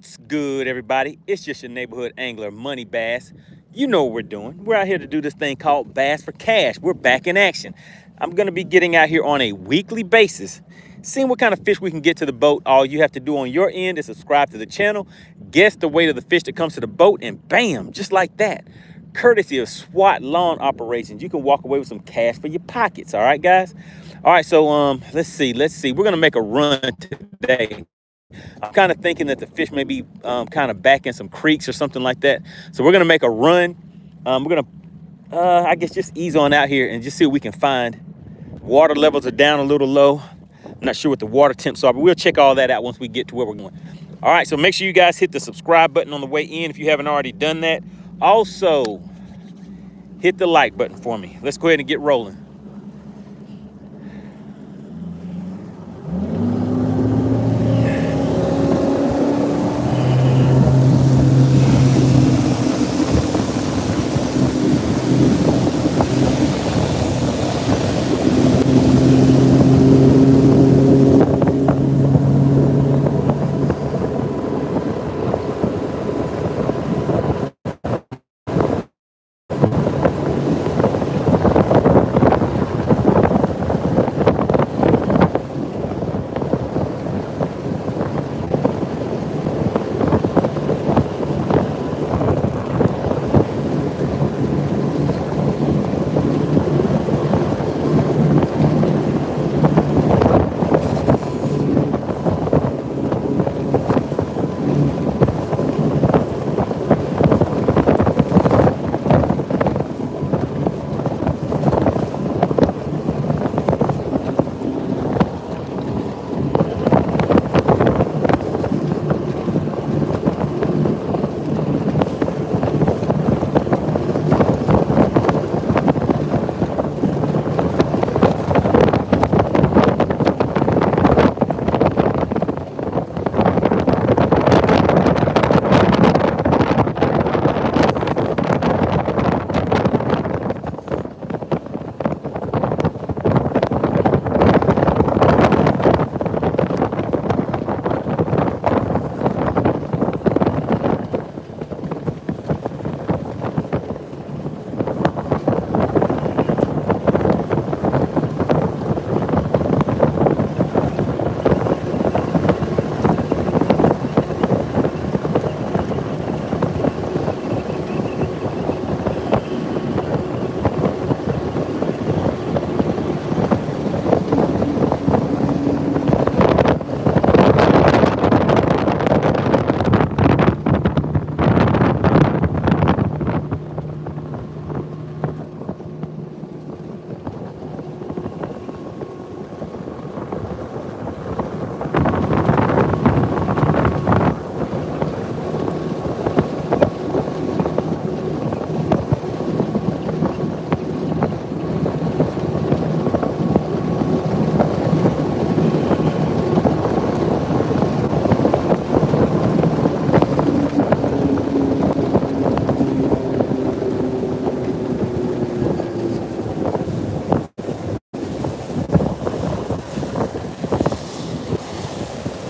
What's good, everybody? It's just your neighborhood angler, MoneyBass. You know what we're doing. We're out here to do this thing called Bass for Cash. We're back in action. I'm going to be getting out here on a weekly basis, seeing what kind of fish we can get to the boat. All you have to do on your end is subscribe to the channel, guess the weight of the fish that comes to the boat, and bam, just like that, courtesy of SWAT Lawn Operations, you can walk away with some cash for your pockets. All right, guys? All right, so let's see. We're going to make a run today. I'm kind of thinking that the fish may be kind of back in some creeks or something like that. So we're going to make a run. We're going to, I guess, just ease on out here and just see what we can find. Water levels are down a little low. I'm not sure what the water temps are, but we'll check all that out once we get to where we're going. All right, so make sure you guys hit the subscribe button on the way in if you haven't already done that. Also, hit the like button for me. Let's go ahead and get rolling.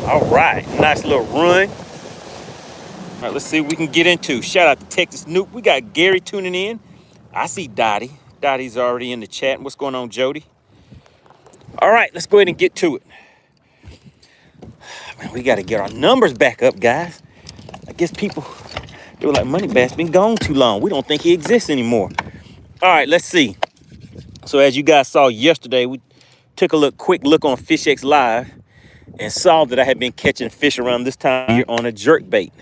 All right, nice little run. All right, let's see what we can get into. Shout out to Texas Noop. We got Gary tuning in. I see Dottie. Dottie's already in the chat. What's going on, Jody? All right, let's go ahead and get to it. Man, we got to get our numbers back up, guys. I guess people, they were like, MoneyBass been gone too long. We don't think he exists anymore. All right, let's see. So as you guys saw yesterday, we took a quick look on FishXLive and saw that I had been catching fish around this time of year on a jerk bait.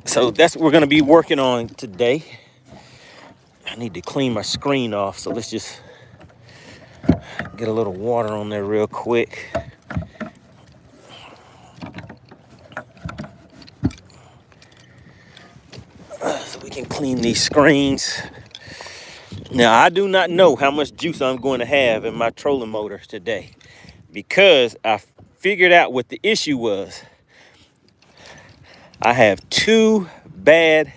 So that's what we're going to be working on today. I need to clean my screen off, so let's just get a little water on there real quick. So we can clean these screens. Now, I do not know how much juice I'm going to have in my trolling motor today, because I figured out what the issue was. I have two bad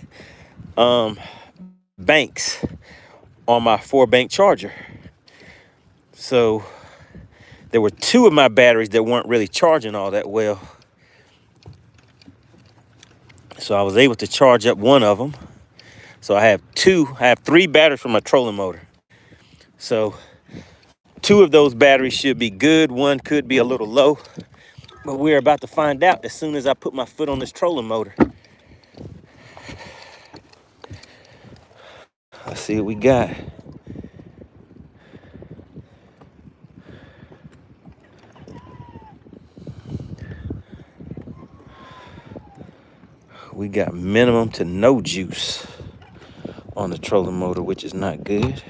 banks on my 4-bank charger. So there were two of my batteries that weren't really charging all that well. So I was able to charge up one of them. So I have 3 batteries for my trolling motor. So 2 of those batteries should be good. One could be a little low, but we're about to find out as soon as I put my foot on this trolling motor. Let's see what we got. We got minimum to no juice on the trolling motor, which is not good.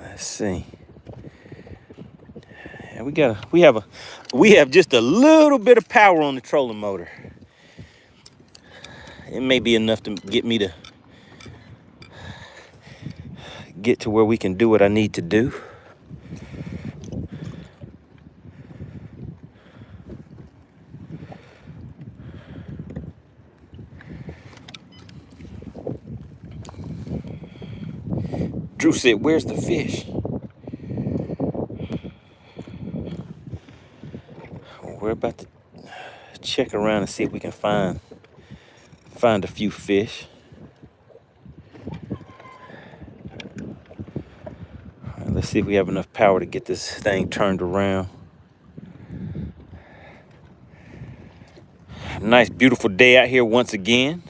Let's see. And we have just a little bit of power on the trolling motor. It may be enough to get me to get to where we can do what I need to do. Drew said, "Where's the fish?" We're about to check around and see if we can find a few fish. All right, let's see if we have enough power to get this thing turned around. Nice, beautiful day out here once again.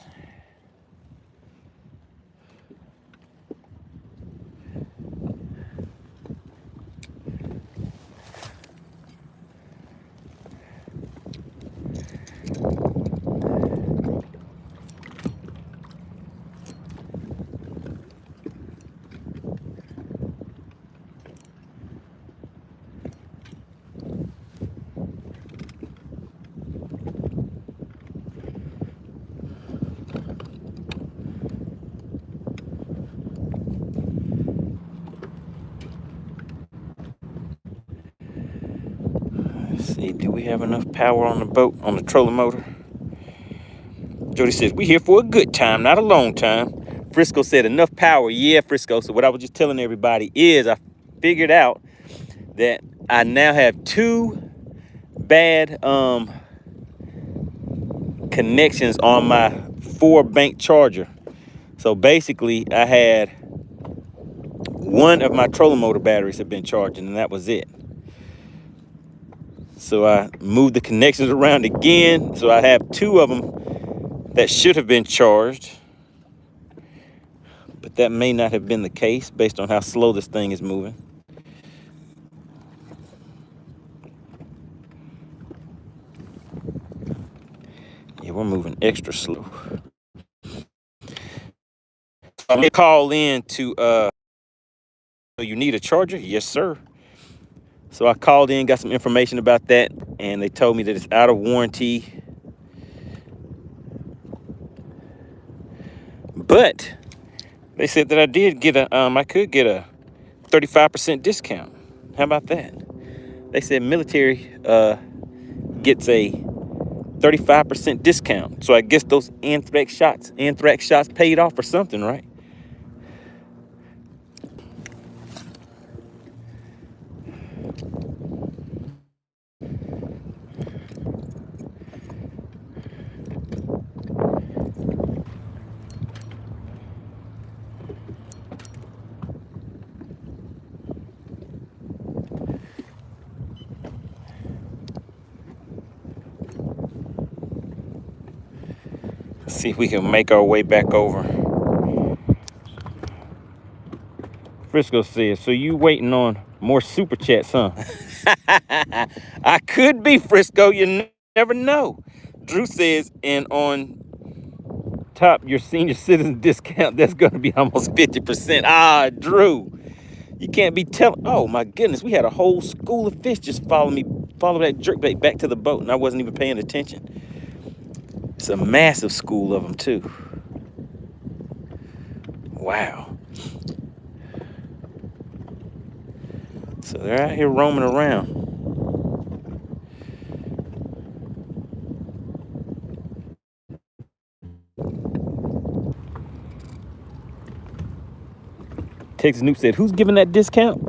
See, do we have enough power on the boat, on the trolling motor? Jody says, "We here for a good time, not a long time." Frisco said, "Enough power." Yeah, Frisco. So what I was just telling everybody is I figured out that I now have 2 bad connections on my 4-bank charger. So basically, I had one of my trolling motor batteries had been charging, and that was it. So I moved the connections around again. So I have 2 of them that should have been charged, but that may not have been the case based on how slow this thing is moving. Yeah, we're moving extra slow. I'm gonna call in to, you need a charger? Yes, sir. So I called in, got some information about that, and they told me that it's out of warranty. But they said that I did get I could get a 35% discount. How about that? They said military gets a 35% discount. So I guess those anthrax shots paid off or something, right? See if we can make our way back over. Frisco says, "So you waiting on more super chats, huh?" I could be, Frisco. You never know. Drew says, "And on top your senior citizen discount, that's going to be almost 50%. Ah, Drew, you can't be telling. Oh my goodness, we had a whole school of fish just follow that jerkbait back to the boat, and I wasn't even paying attention. It's a massive school of them too. Wow. So they're out here roaming around. Texas Noob said, "Who's giving that discount?"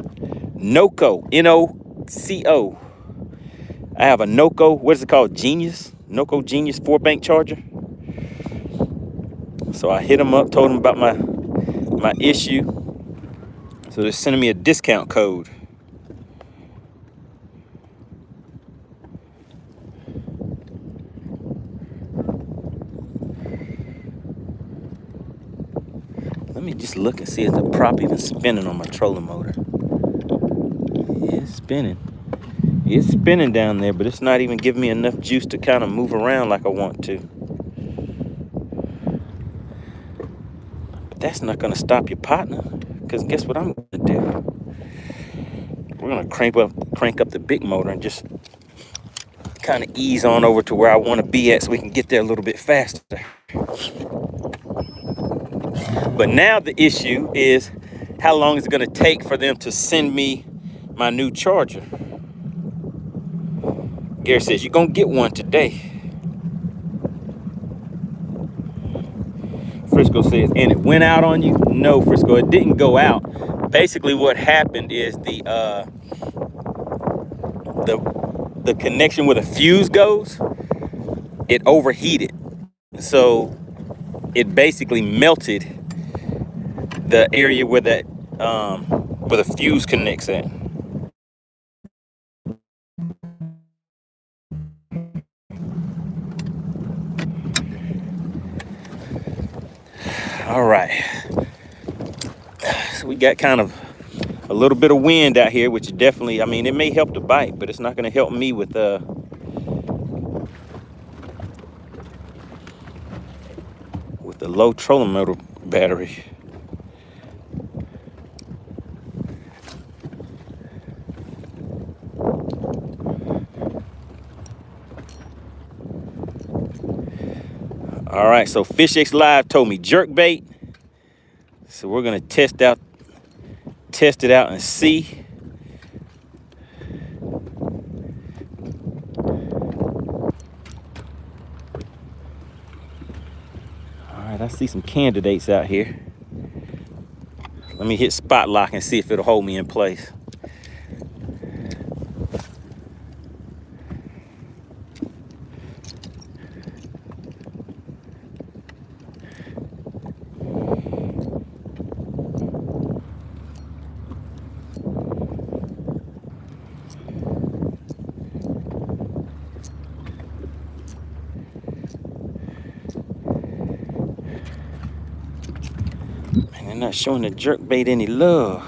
NOCO, N-O-C-O. I have a Noco, what is it called? Genius? Noco Genius 4-bank charger. So I hit them up, told them about my issue. So they're sending me a discount code. Let me just look and see if the prop even spinning on my trolling motor. Yeah, it's spinning. It's spinning down there, but it's not even giving me enough juice to kind of move around like I want to. But that's not gonna stop your partner, because guess what I'm gonna do? We're gonna crank up the big motor and just kind of ease on over to where I want to be at so we can get there a little bit faster. But now the issue is, how long is it going to take for them to send me my new charger? Gary says, you're going to get one today. Frisco says, and it went out on you? No, Frisco, it didn't go out. Basically what happened is the connection where the fuse goes, it overheated. So it basically melted the area where the fuse connects at. All right, so we got kind of a little bit of wind out here, which definitely, I mean, it may help the bite, but it's not going to help me with the low trolling motor battery. All right, so FishXLive told me jerk bait, so we're gonna test it out and see. All right, I see some candidates out here. Let me hit spot lock and see if it'll hold me in place. Man, they're not showing the jerk bait any love.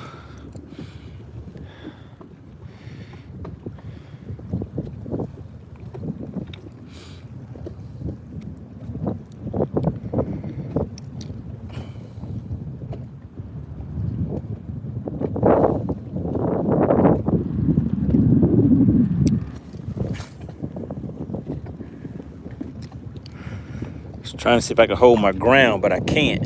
Trying to see if I can hold my ground, but I can't.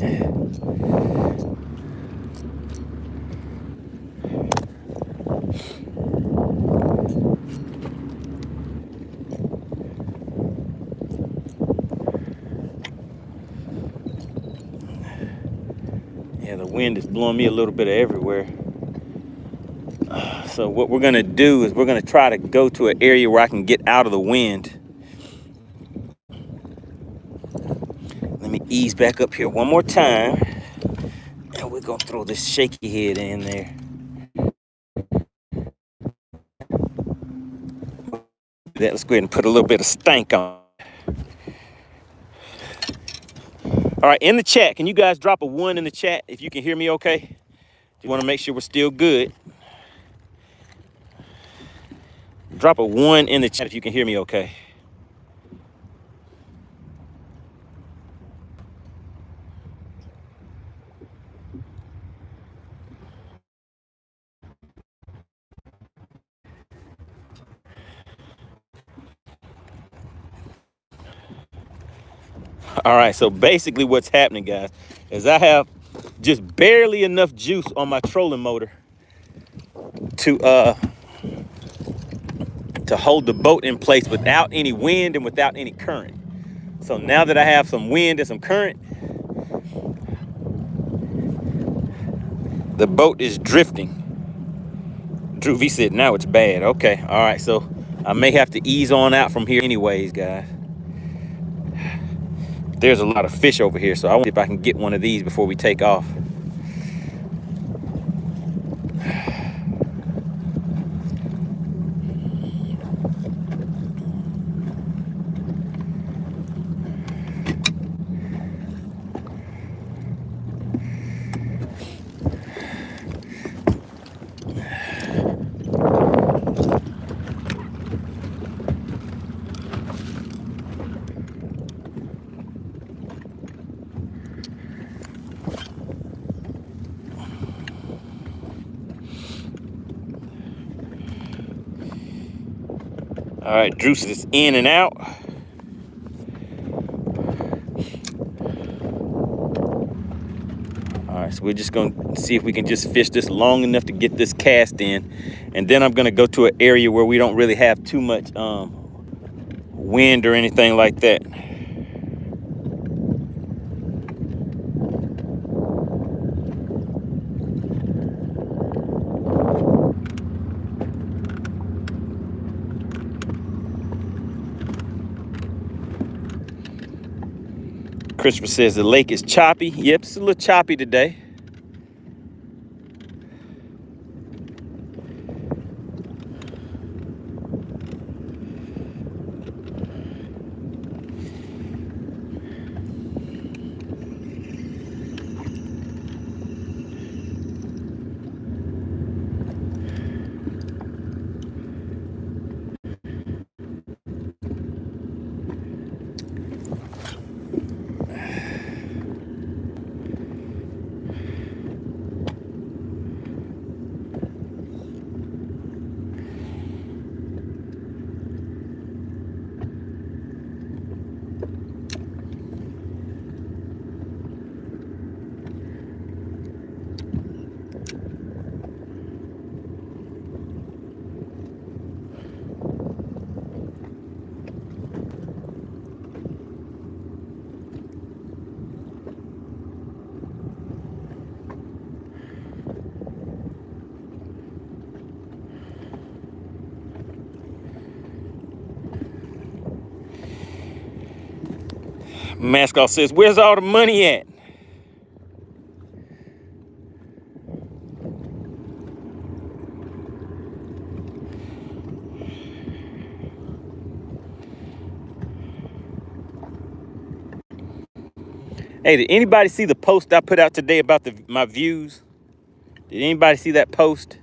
Yeah, the wind is blowing me a little bit of everywhere. So what we're gonna do is we're gonna try to go to an area where I can get out of the wind. Let me ease back up here one more time. And we're gonna throw this shaky head in there. Let's go ahead and put a little bit of stank on. All right, in the chat, can you guys drop a 1 in the chat if you can hear me okay? Just wanna make sure we're still good. Drop a 1 in the chat if you can hear me okay. All right, so basically what's happening, guys, is I have just barely enough juice on my trolling motor to hold the boat in place without any wind and without any current. So now that I have some wind and some current, the boat is drifting. Drew V said, now it's bad. Okay, all right, so I may have to ease on out from here anyways, guys. There's a lot of fish over here, so I want to see if I can get one of these before we take off. All right, Druce is in and out. All right, so we're just gonna see if we can just fish this long enough to get this cast in. And then I'm gonna go to an area where we don't really have too much wind or anything like that. Christopher says the lake is choppy. Yep, it's a little choppy today. Mascot says, where's all the money at? Hey, did anybody see the post I put out today about my views? Did anybody see that post?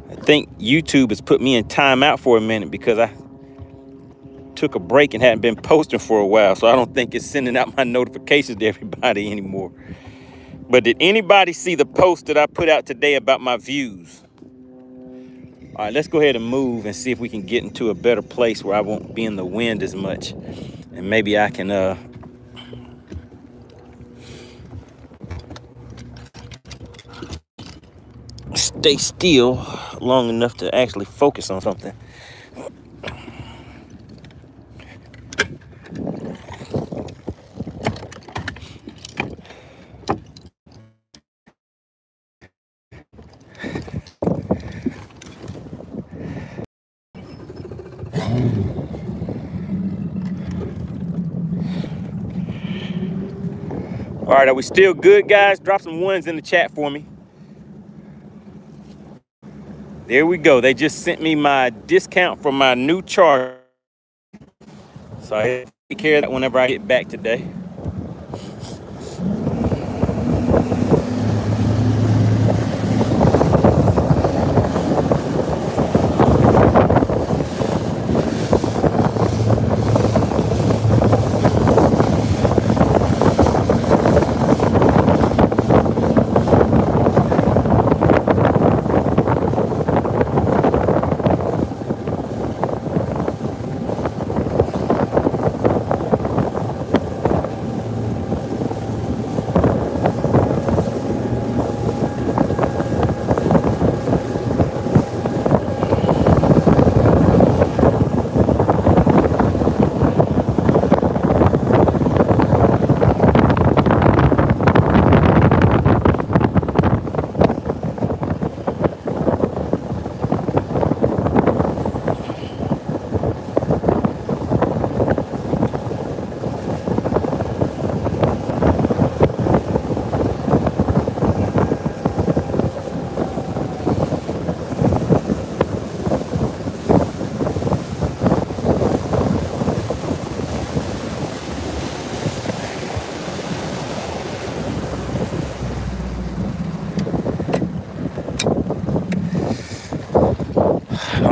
I think YouTube has put me in timeout for a minute because I took a break and hadn't been posting for a while, so I don't think it's sending out my notifications to everybody anymore. But did anybody see the post that I put out today about my views? All right, let's go ahead and move and see if we can get into a better place where I won't be in the wind as much. And maybe I can stay still long enough to actually focus on something. All right, are we still good, guys? Drop some ones in the chat for me. There we go. They just sent me my discount for my new charger. So I take care of that whenever I get back today.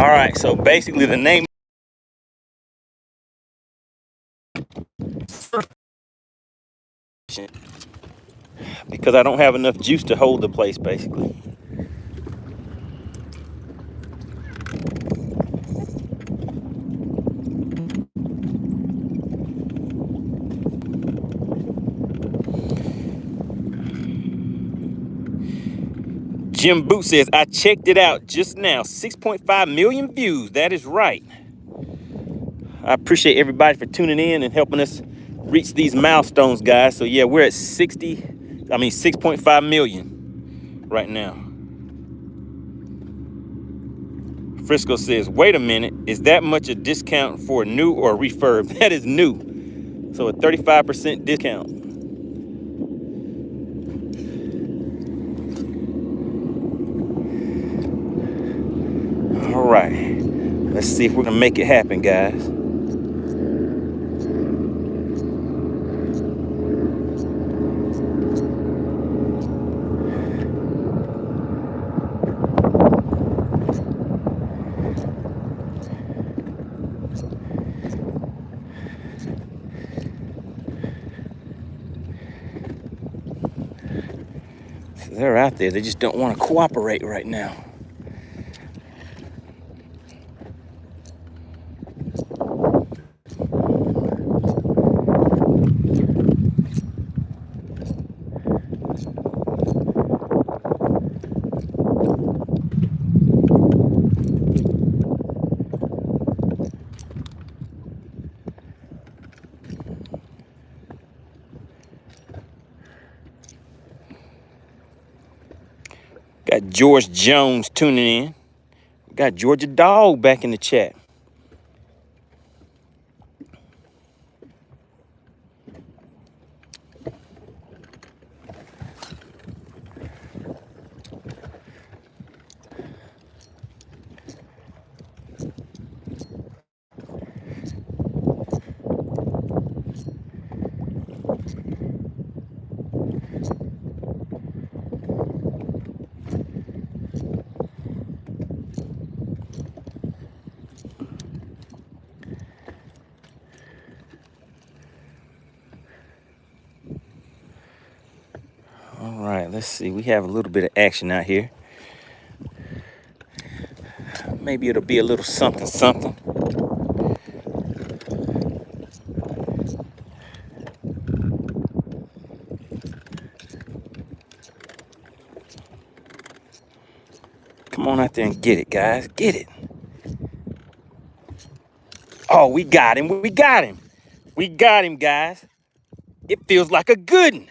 All right, so basically the name, because I don't have enough juice to hold the place, basically. Jim Boot says, I checked it out just now. 6.5 million views. That is right. I appreciate everybody for tuning in and helping us reach these milestones, guys. So yeah, we're at 6.5 million right now. Frisco says, wait a minute, is that much a discount for new or refurb? That is new. So a 35% discount. All right, let's see if we're gonna make it happen, guys. So they're out there, they just don't want to cooperate right now. Got George Jones tuning in. Got Georgia Dog back in the chat. All right, let's see. We have a little bit of action out here. Maybe it'll be a little something, something. Come on out there and get it, guys. Get it. Oh, we got him. We got him. We got him, guys. It feels like a good one.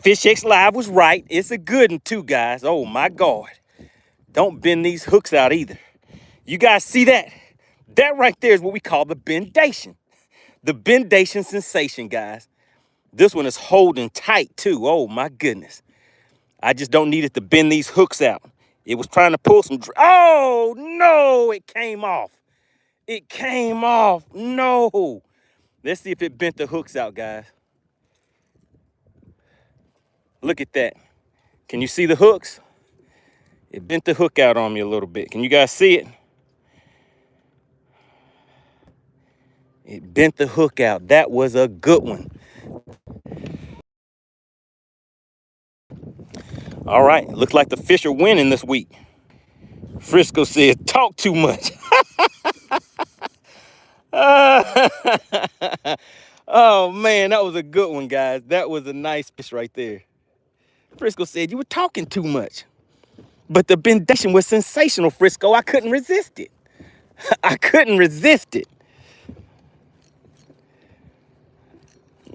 FishXLive was right. It's a good one, too, guys. Oh, my God. Don't bend these hooks out either. You guys see that? That right there is what we call the bendation. The bendation sensation, guys. This one is holding tight, too. Oh, my goodness. I just don't need it to bend these hooks out. It was trying to pull some... Oh, no, it came off. It came off. No. Let's see if it bent the hooks out, guys. Look at that. Can you see the hooks? It bent the hook out on me a little bit. Can you guys see it? It bent the hook out. That was a good one. All right, looks like the fish are winning this week. Frisco says, talk too much. Oh, man, that was a good one, guys. That was a nice fish right there. Frisco said, you were talking too much. But the bendation was sensational, Frisco. I couldn't resist it. I couldn't resist it.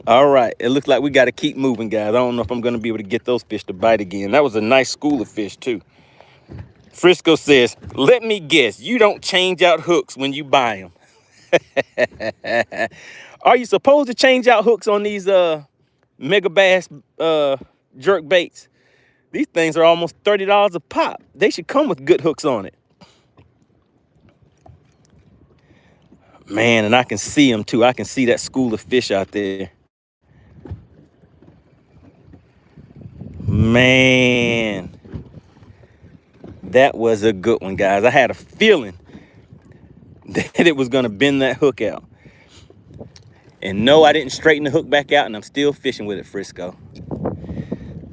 All right, it looks like we got to keep moving, guys. I don't know if I'm going to be able to get those fish to bite again. That was a nice school of fish, too. Frisco says, let me guess, you don't change out hooks when you buy them. Are you supposed to change out hooks on these MoneyBass jerk baits? These things are almost $30 a pop. They should come with good hooks on it. Man, and I can see them, too. I can see that school of fish out there. Man, That was a good one, guys. I had a feeling that it was going to bend that hook out. And no, I didn't straighten the hook back out, and I'm still fishing with it, Frisco.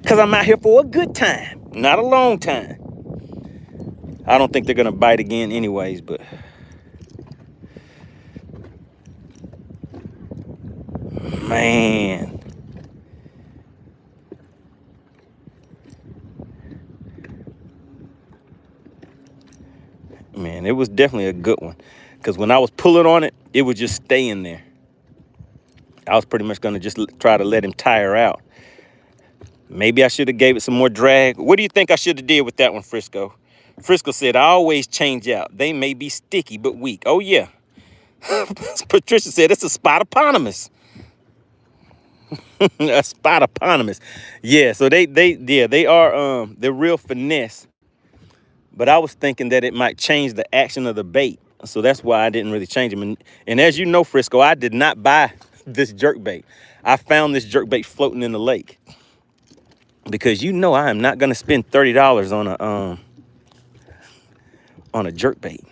Because I'm out here for a good time, not a long time. I don't think they're going to bite again anyways, but... Man. Man, it was definitely a good one. Because when I was pulling on it, it was just staying there. I was pretty much going to just try to let him tire out. Maybe I should have gave it some more drag. What do you think I should have did with that one, Frisco? Frisco said, I always change out. They may be sticky, but weak. Oh, yeah. Patricia said, it's a spotopotamus. A spotopotamus. Yeah, so they are, they're real finesse. But I was thinking that it might change the action of the bait. So that's why I didn't really change them. And as you know, Frisco, I did not buy this jerkbait. I found this jerkbait floating in the lake. Because you know I am not going to spend $30 on a jerkbait.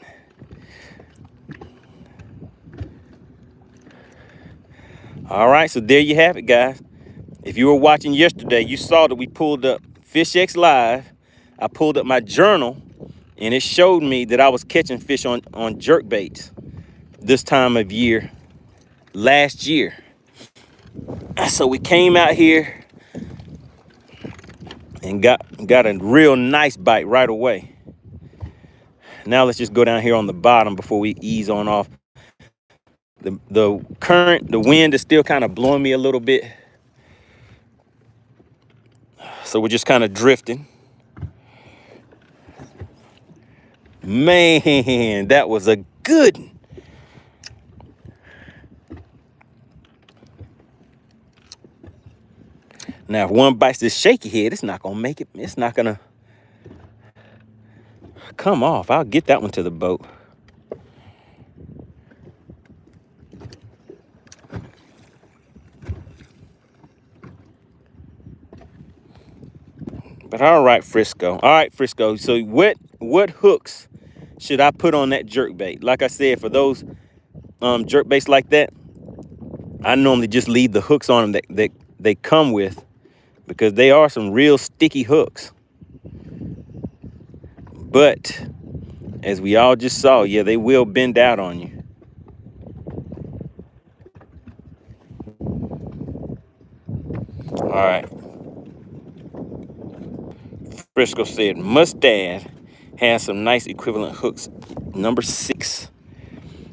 All right, so there you have it, guys. If you were watching yesterday, you saw that we pulled up FishXLive. I pulled up my journal, and it showed me that I was catching fish on jerkbaits this time of year last year. So we came out here and got a real nice bite right away. Now let's just go down here on the bottom before we ease on off. The current, the wind is still kind of blowing me a little bit. So we're just kind of drifting. Man, that was a good one. Now, if one bites this shaky head, it's not going to make it. It's not going to come off. I'll get that one to the boat. But all right, Frisco. All right, Frisco. So what hooks should I put on that jerkbait? Like I said, for those jerkbaits like that, I normally just leave the hooks on them that they come with, because they are some real sticky hooks. But as we all just saw, yeah, they will bend out on you. All right. Frisco said Mustad has some nice equivalent hooks. Number 6.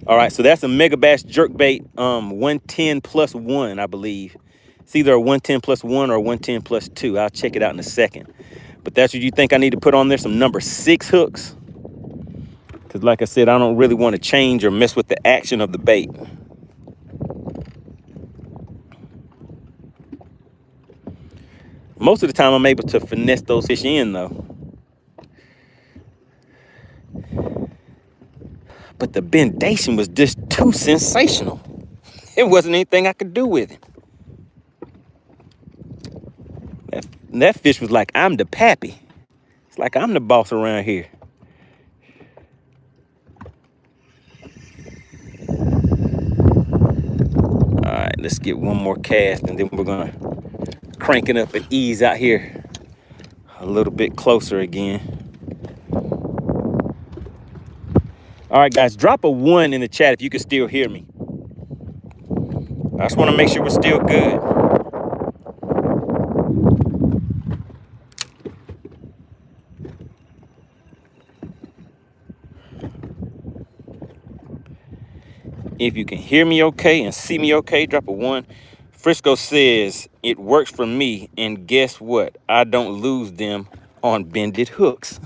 All right, so that's a MegaBass jerkbait 110 plus 1, I believe. It's either a 110 plus 1 or a 110 plus 2. I'll check it out in a second. But that's what you think I need to put on there, some number 6 hooks. Because like I said, I don't really want to change or mess with the action of the bait. Most of the time, I'm able to finesse those fish in, though. But the bendation was just too sensational. It wasn't anything I could do with it. That fish was like, I'm the pappy. It's like I'm the boss around here. All right, let's get one more cast, and then we're going to crank it up and ease out here a little bit closer again. All right, guys, drop a 1 in the chat if you can still hear me. I just want to make sure we're still good. If you can hear me okay and see me okay, drop a 1. Frisco says, it works for me, and guess what? I don't lose them on bended hooks.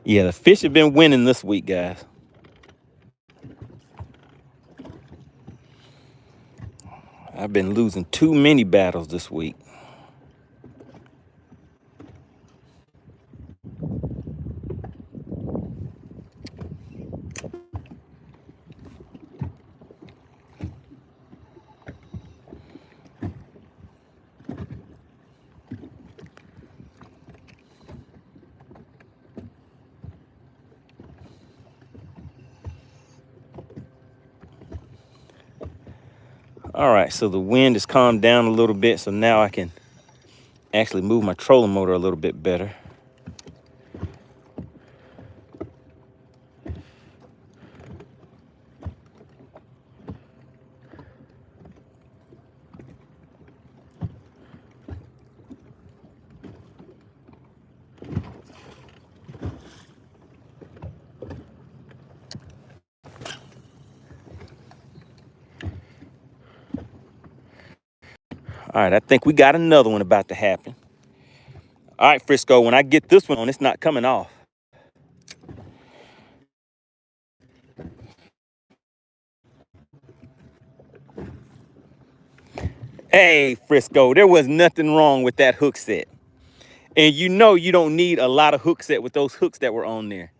Yeah, the fish have been winning this week, guys. I've been losing too many battles this week. All right, so the wind has calmed down a little bit, so now I can actually move my trolling motor a little bit better. All right, I think we got another one about to happen. All right, Frisco, when I get this one on, it's not coming off. Hey, Frisco, there was nothing wrong with that hook set. And you know you don't need a lot of hook set with those hooks that were on there.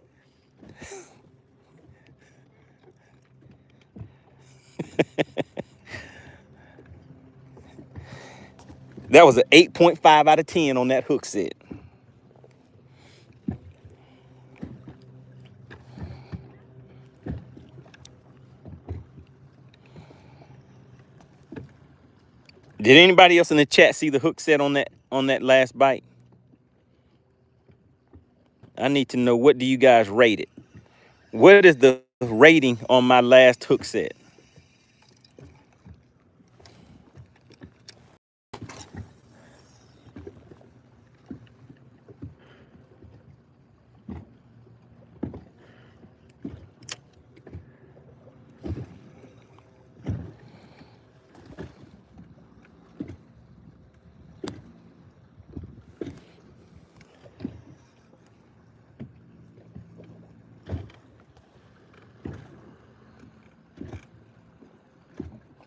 That was an 8.5 out of 10 on that hook set. Did anybody else in the chat see the hook set on that last bite? I need to know, what do you guys rate it? What is the rating on my last hook set?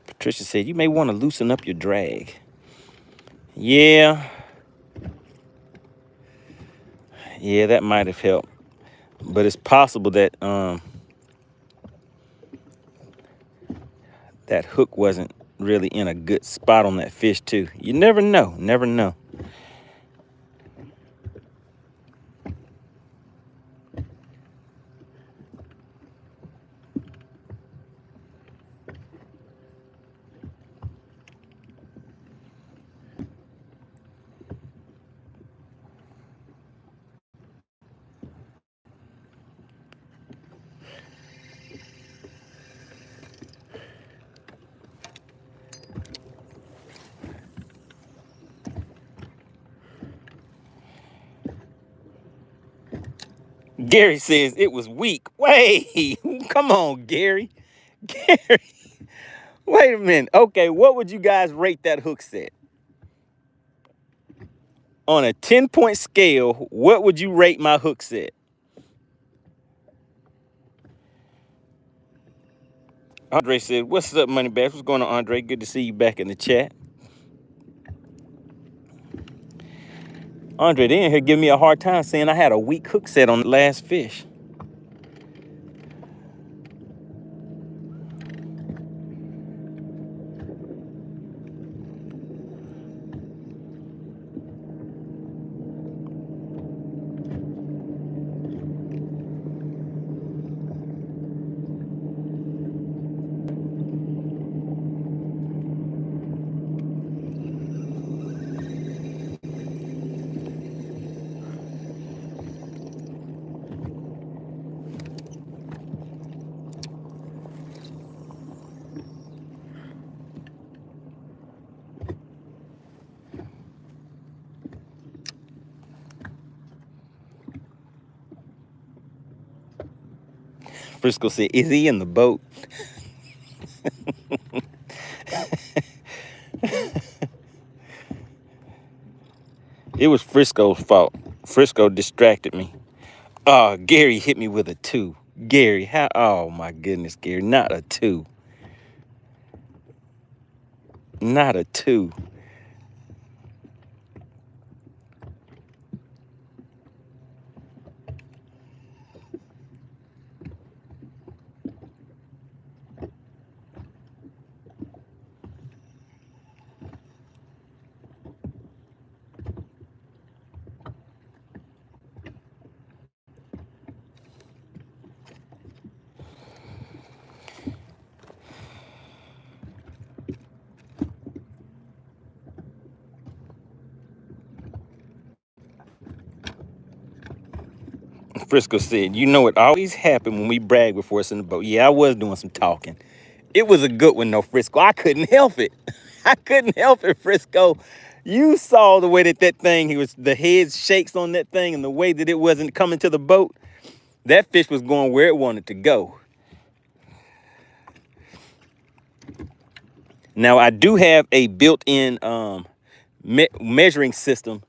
Patricia said, you may want to loosen up your drag. Yeah, that might have helped. But it's possible that that hook wasn't really in a good spot on that fish too. You never know, never know. Gary says it was weak. Wait, come on, Gary. Gary, wait a minute. Okay, what would you guys rate that hook set? On a 10-point scale, what would you rate my hook set? Andre said, what's up, MoneyBass? What's going on, Andre? Good to see you back in the chat. Andre, they in here giving me a hard time saying I had a weak hook set on the last fish. Frisco said, is he in the boat? It was Frisco's fault. Frisco distracted me. Oh, Gary hit me with a 2. Gary, how? Oh my goodness, Gary, not a 2. Not a 2. Frisco said, you know, it always happened when we brag before us in the boat. Yeah, I was doing some talking. It was a good one, though, Frisco. I couldn't help it. I couldn't help it, Frisco. You saw the way that thing, the head shakes on that thing and the way that it wasn't coming to the boat. That fish was going where it wanted to go. Now, I do have a built-in measuring system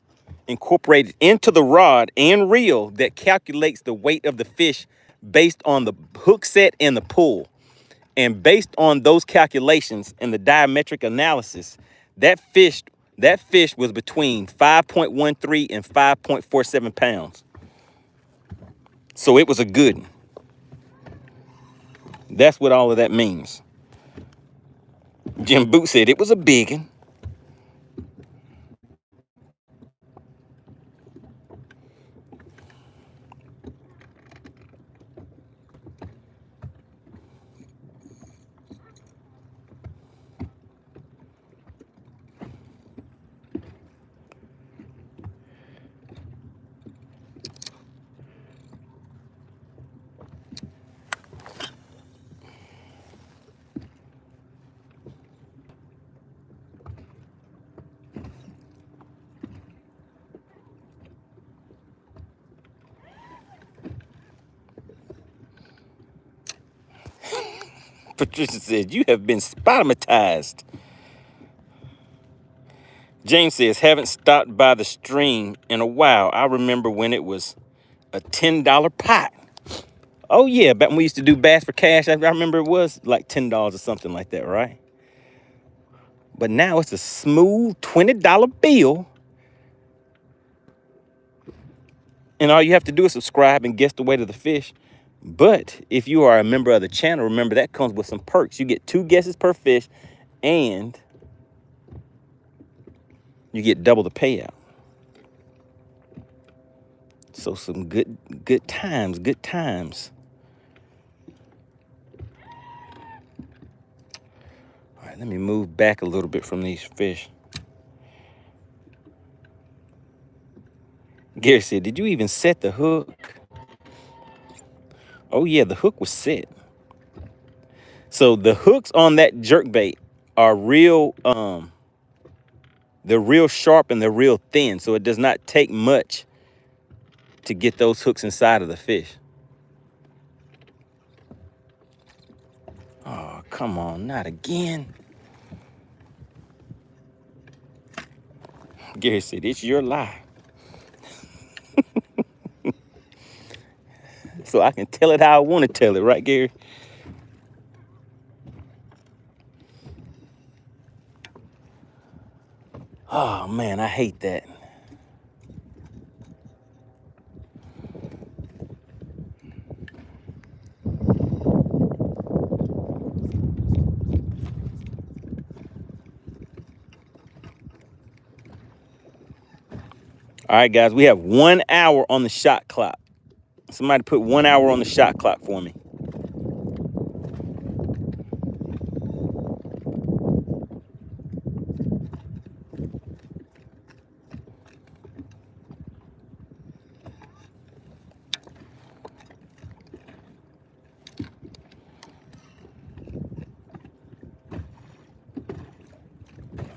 incorporated into the rod and reel that calculates the weight of the fish based on the hook set and the pull. And based on those calculations and the diametric analysis, that fish was between 5.13 and 5.47 pounds. So it was a good one. That's what all of that means. Jim Boot said it was a big one. Patricia said, you have been spotomatized. James says, haven't stopped by the stream in a while. I remember when it was a $10 pot. Oh, yeah, back when we used to do Bass for Cash, I remember it was like $10 or something like that, right? But now it's a smooth $20 bill. And all you have to do is subscribe and guess the weight of the fish. But if you are a member of the channel, remember that comes with some perks. You get 2 guesses per fish and you get double the payout. So some good times, good times. All right, let me move back a little bit from these fish. Gary said, did you even set the hook? Oh yeah, the hook was set. So the hooks on that jerkbait are real, they're real sharp and they're real thin. So it does not take much to get those hooks inside of the fish. Oh, come on, not again. Gary said, it's your lie. So I can tell it how I want to tell it, right, Gary? Oh, man, I hate that. All right, guys, we have 1 hour on the shot clock. Somebody put 1 hour on the shot clock for me.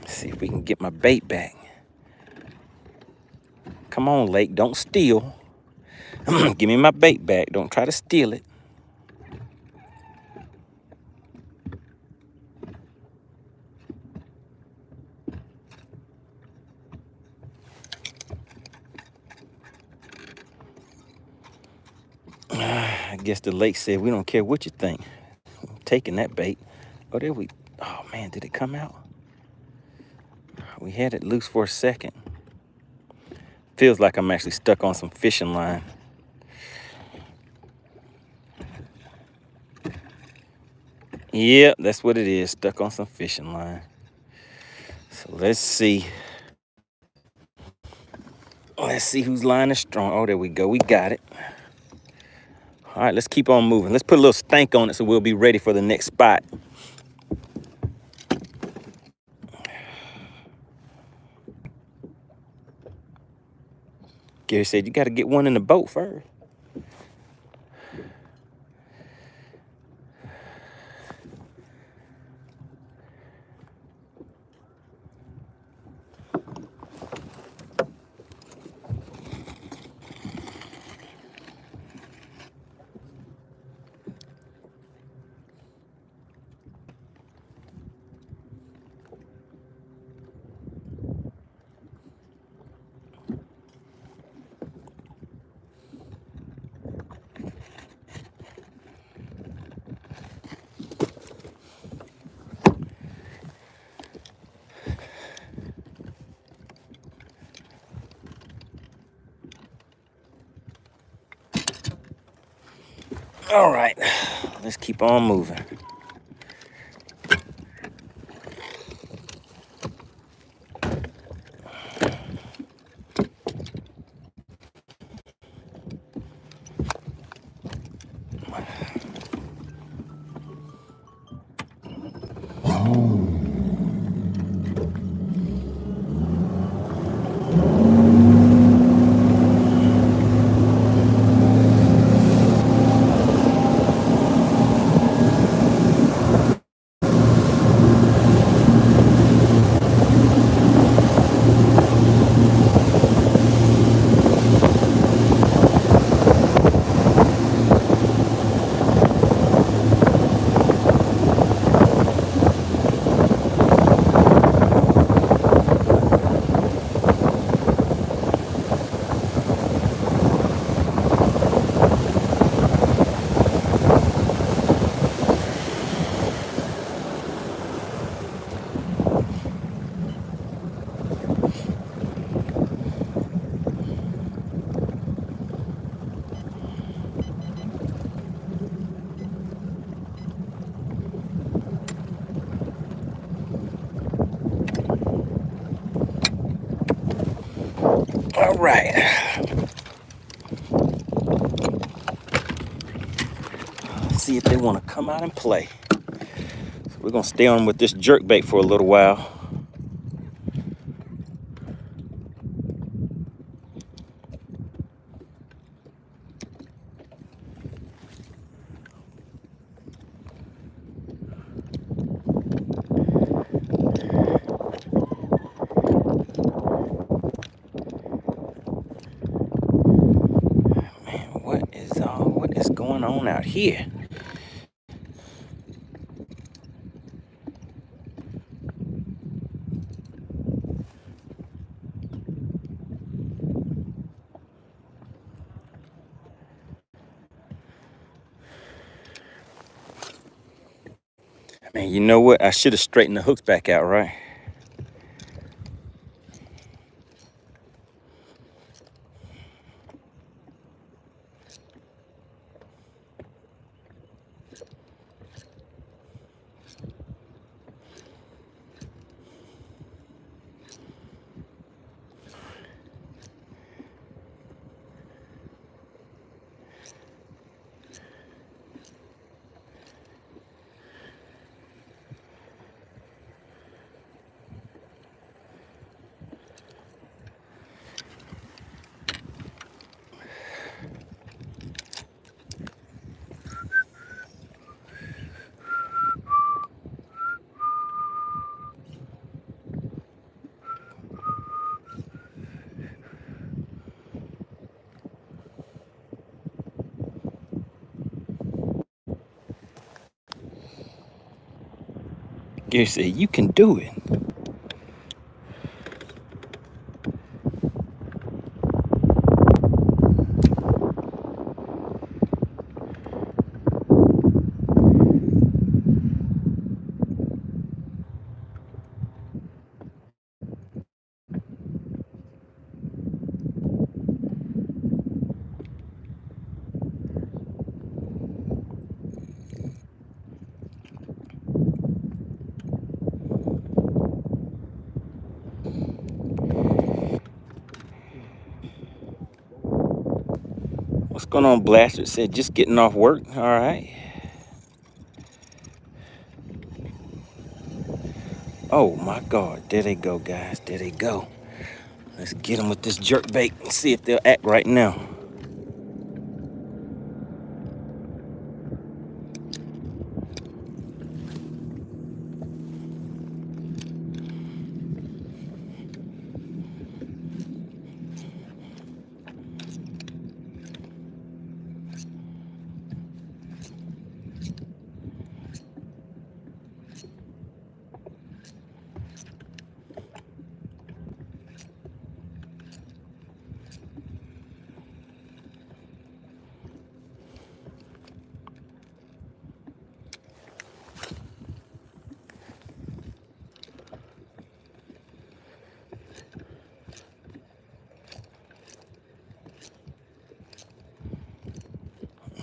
Let's see if we can get my bait back. Come on, Lake, don't steal. Give me my bait back. Don't try to steal it. I guess the lake said, we don't care what you think. I'm taking that bait. Oh, there we, oh man, did it come out? We had it loose for a second. Feels like I'm actually stuck on some fishing line. Yep, that's what it is, stuck on some fishing line. So let's see. Let's see whose line is strong. Oh, there we go, we got it. All right, let's keep on moving. Let's put a little stank on it so we'll be ready for the next spot. Gary said, you got to get one in the boat first. All right, let's keep on moving. All right. Let's see if they want to come out and play. So we're gonna stay on with this jerk bait for a little while. Man, what is going on out here? Man, you know what? I should have straightened the hooks back out, right? Gary said, you can do it. What's going on, Blaster? Said, just getting off work. All right. Oh my God, there they go, guys. There they go. Let's get them with this jerk bait and see if they'll act right now.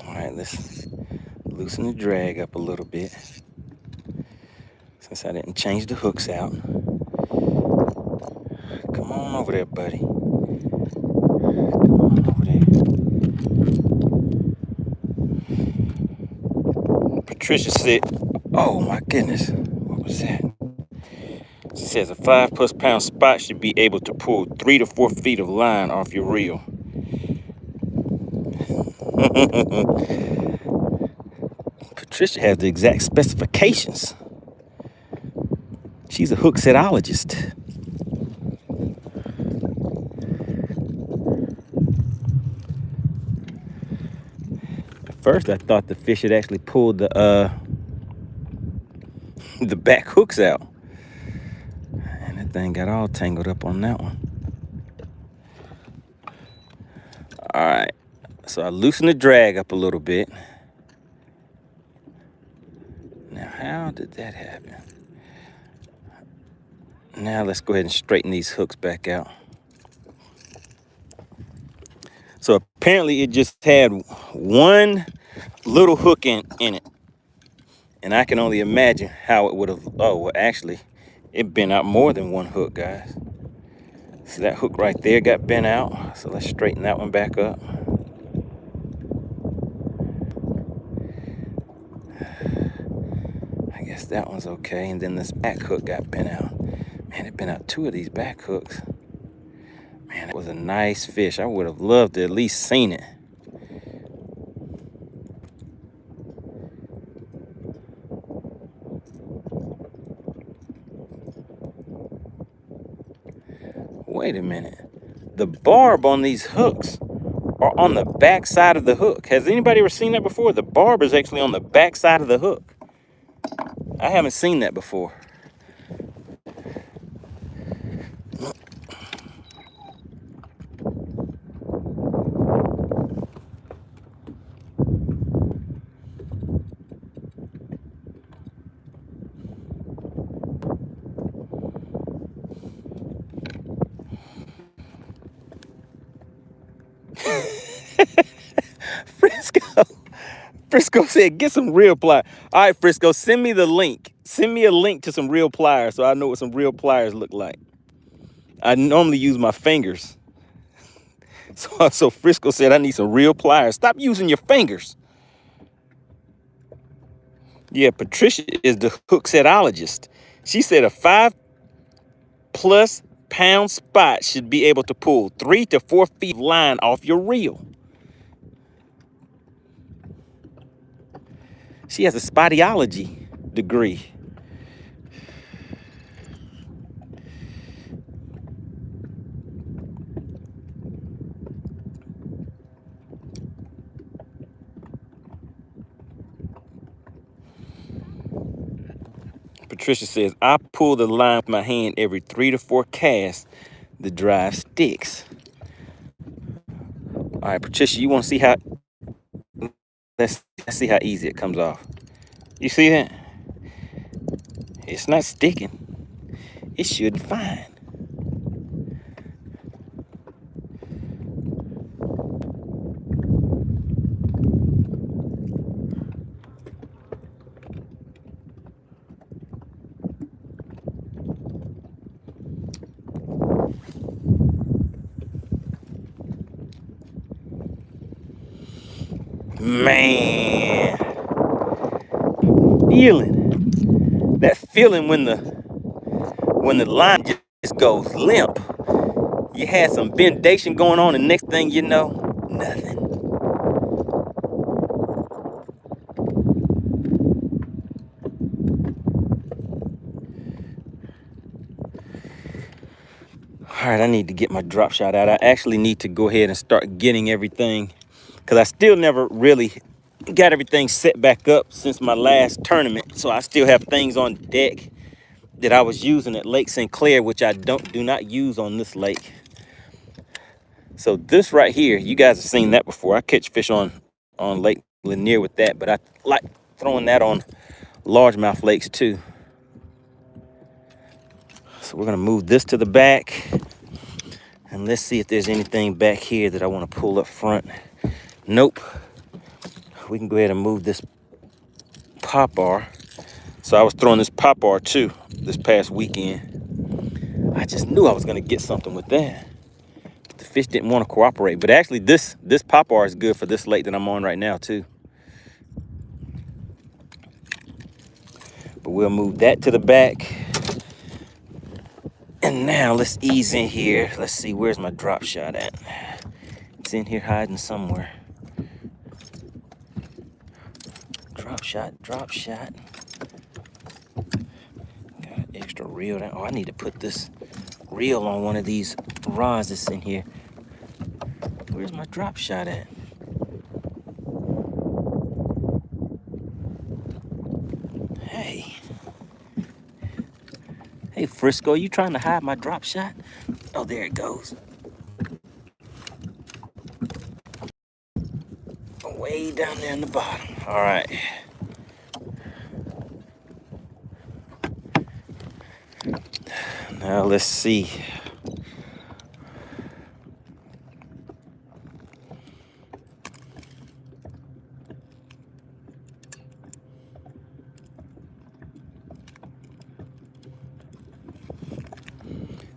All right, let's loosen the drag up a little bit since I didn't change the hooks out. Come on over there, buddy. Come on over there. Patricia said, oh my goodness, what was that? She says a 5+ pound spot should be able to pull 3 to 4 feet of line off your reel. Patricia has the exact specifications. She's a hook setologist. At first, I thought the fish had actually pulled the back hooks out. And that thing got all tangled up on that one. All right, so I loosened the drag up a little bit. Now, how did that happen? Now let's go ahead and straighten these hooks back out. So apparently it just had one little hook in it. And I can only imagine how it would have, oh, well, actually, it bent out more than one hook, guys. So that hook right there got bent out. So let's straighten that one back up. I guess that one's okay. And then this back hook got bent out. Man, it bent out 2 of these back hooks. Man, that was a nice fish. I would have loved to at least seen it. Wait a minute. The barb on these hooks are on the back side of the hook. Has anybody ever seen that before? The barb is actually on the back side of the hook. I haven't seen that before. Frisco said, get some real pliers. All right, Frisco, send me the link. Send me a link to some real pliers so I know what some real pliers look like. I normally use my fingers. So Frisco said, I need some real pliers. Stop using your fingers. Yeah, Patricia is the hook setologist. She said a 5+ pound spot should be able to pull 3 to 4 feet of line off your reel. She has a spotiology degree. Patricia says, I pull the line with my hand every 3 to 4 casts. The drive sticks. All right, Patricia, you want to see how? Let's see how easy it comes off. You see that? It's not sticking. It should be fine. Man, that feeling when the line just goes limp. You had some bendation going on, and next thing you know, nothing. All right, I need to get my drop shot out. I actually need to go ahead and start getting everything, because I still never really got everything set back up since my last tournament. So I still have things on deck that I was using at Lake St. Clair, which I do not use on this lake. So this right here, you guys have seen that before. I catch fish on Lake Lanier with that, but I like throwing that on largemouth lakes too. So we're gonna move this to the back, and let's see if there's anything back here that I want to pull up front. Nope. We can go ahead and move this popper. So I was throwing this popper too this past weekend. I just knew I was gonna get something with that. But the fish didn't want to cooperate. But actually this popper is good for this lake that I'm on right now too. But we'll move that to the back. And now let's ease in here. Let's see, where's my drop shot at? It's in here hiding somewhere. Drop shot, drop shot. Got an extra reel down. Oh, I need to put this reel on one of these rods that's in here. Where's my drop shot at? Hey. Hey, Frisco, you trying to hide my drop shot? Oh, there it goes. Way down there in the bottom. All right. Now let's see.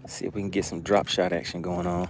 See if we can get some drop shot action going on.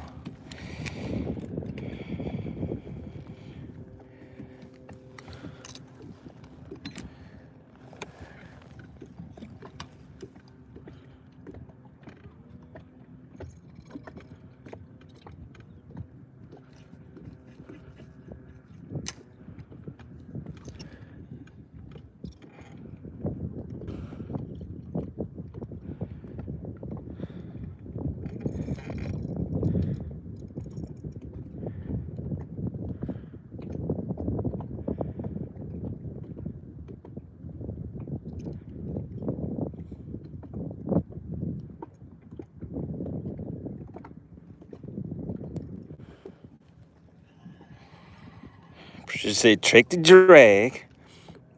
Should say trick the drag.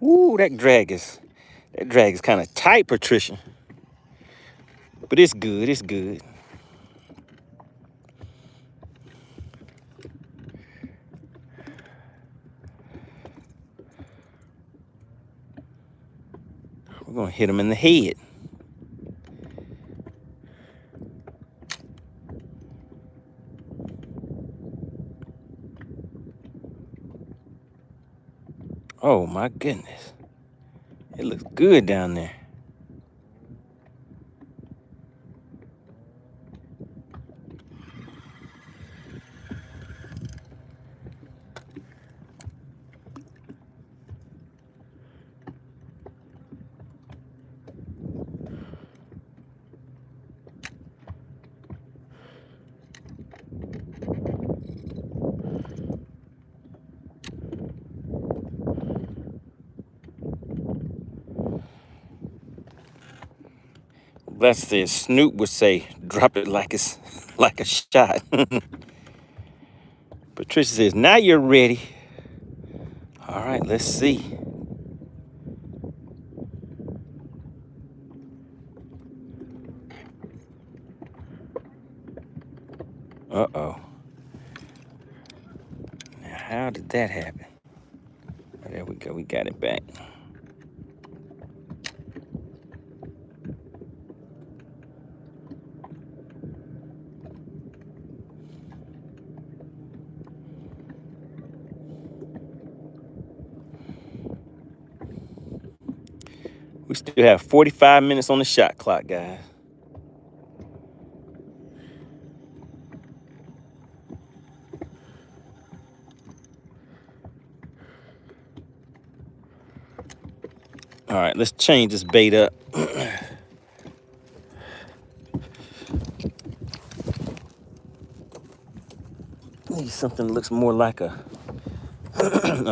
Ooh, that drag is kind of tight, Patricia. But it's good, it's good. We're gonna hit him in the head. Oh my goodness. It looks good down there. That's the Snoop would say, drop it like it's like a shot. Patricia says, now you're ready. All right, let's see. Uh-oh. Now, how did that happen? Oh, there we go, we got it back. We still have 45 minutes on the shot clock, guys. All right, let's change this bait up. Need something that looks more like a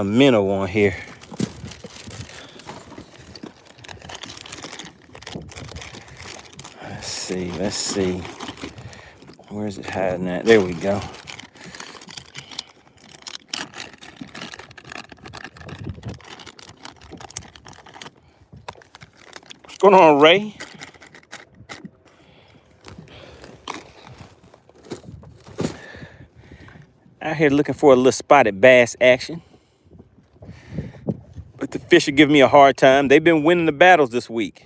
minnow on here. Let's see. Where's it hiding at? There we go. What's going on, Ray? Out here looking for a little spotted bass action. But the fish are giving me a hard time. They've been winning the battles this week.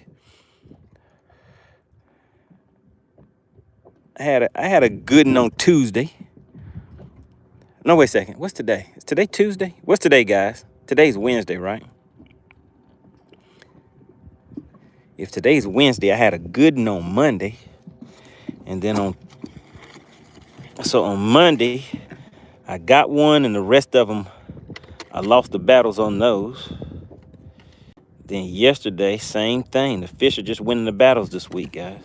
I had a good one on Tuesday. No, wait a second. What's today? Is today Tuesday? What's today, guys? Today's Wednesday, right? If today's Wednesday, I had a good one on Monday. And then on Monday, I got one, and the rest of them, I lost the battles on those. Then yesterday, same thing. The fish are just winning the battles this week, guys.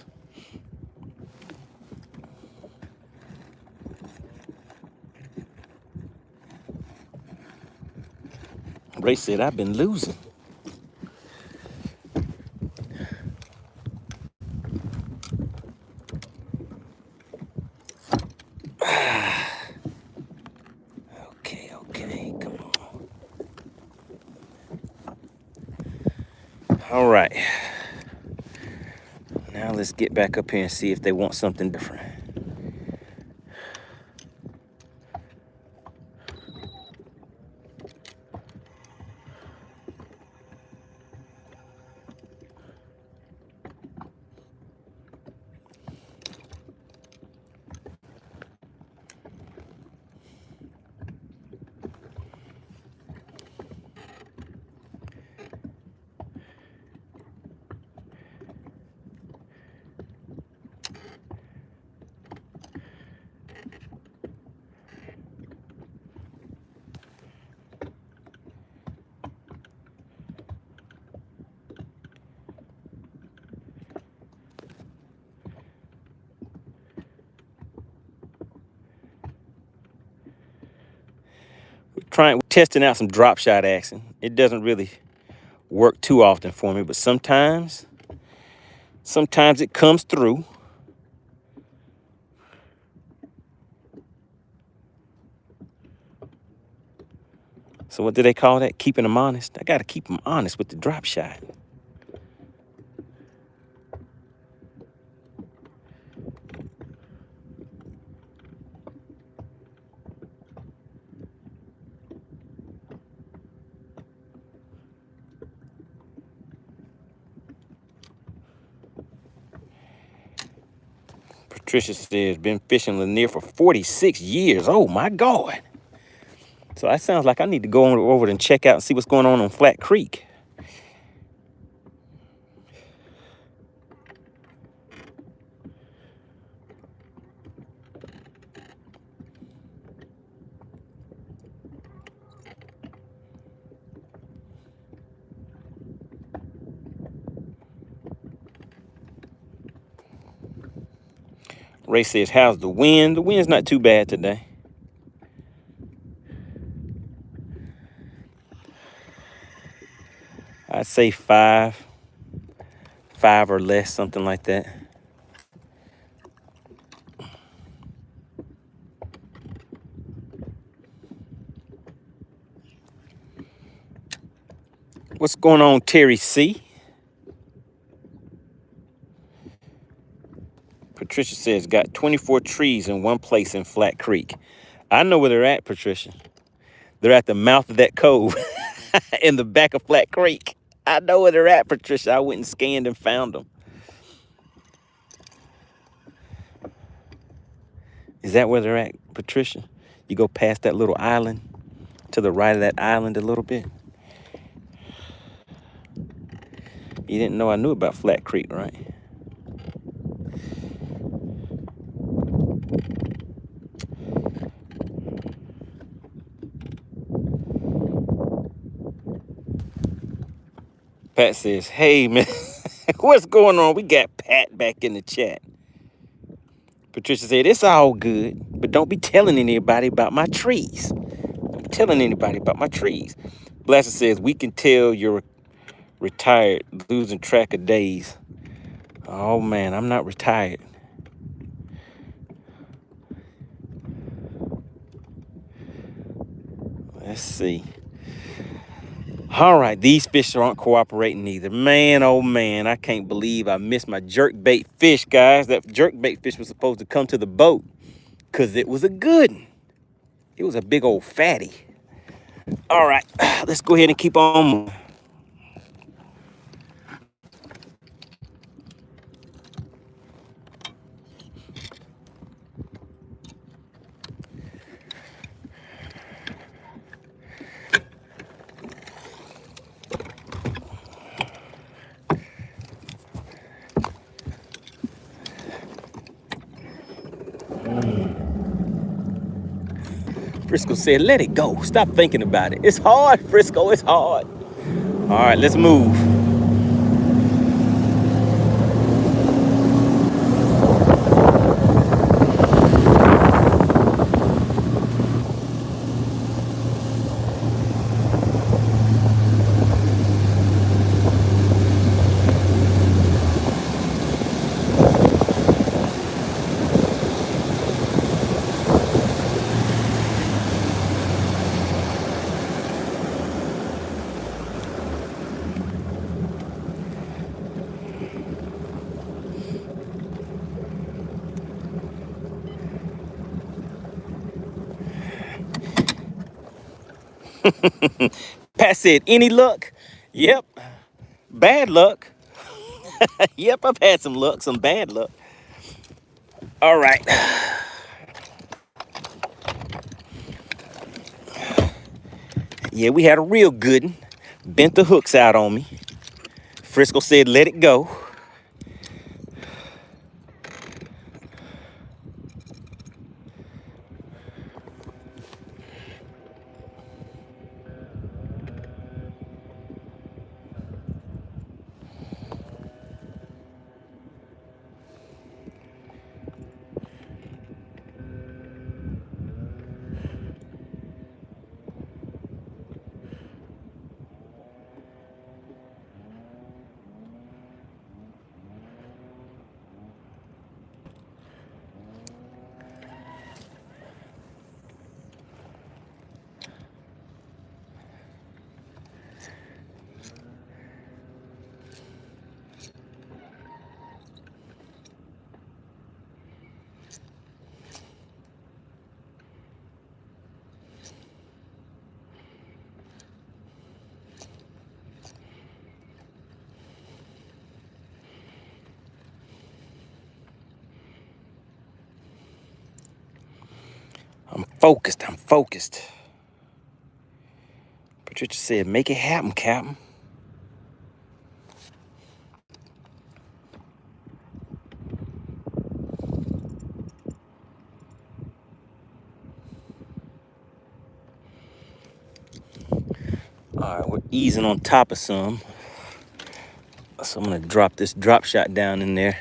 Ray said, I've been losing. Okay, come on. All right. Now let's get back up here and see if they want something different. We're testing out some drop shot action. It doesn't really work too often for me, but sometimes it comes through. So what do they call that? Keeping them honest? I got to keep them honest with the drop shot. Patricia says, been fishing Lanier for 46 years. Oh, my God. So that sounds like I need to go over and check out and see what's going on Flat Creek. Ray says, how's the wind? The wind's not too bad today. I'd say five or less, something like that. What's going on, Terry C? Patricia says, got 24 trees in one place in Flat Creek. I know where they're at, Patricia. They're at the mouth of that cove in the back of Flat Creek. I know where they're at, Patricia. I went and scanned and found them. Is that where they're at, Patricia? You go past that little island, to the right of that island a little bit. You didn't know I knew about Flat Creek, right? Pat says, hey, man, what's going on? We got Pat back in the chat. Patricia said, it's all good, but don't be telling anybody about my trees. Don't be telling anybody about my trees. Blaster says, we can tell you're retired, losing track of days. Oh, man, I'm not retired. Let's see. All right, these fish aren't cooperating either. Man, oh man, I can't believe I missed my jerkbait fish, guys. That jerkbait fish was supposed to come to the boat because it was a good one. It was a big old fatty. All right, let's go ahead and keep on moving. Frisco said, let it go. Stop thinking about it. It's hard, Frisco. It's hard. All right, let's move. Pat said, any luck? Yep. Bad luck. Yep, I've had some luck, some bad luck. All right. Yeah, we had a real good one. Bent the hooks out on me. Frisco said, let it go. I'm focused. Patricia said, make it happen, Captain. All right, we're easing on top of some. So I'm gonna drop this drop shot down in there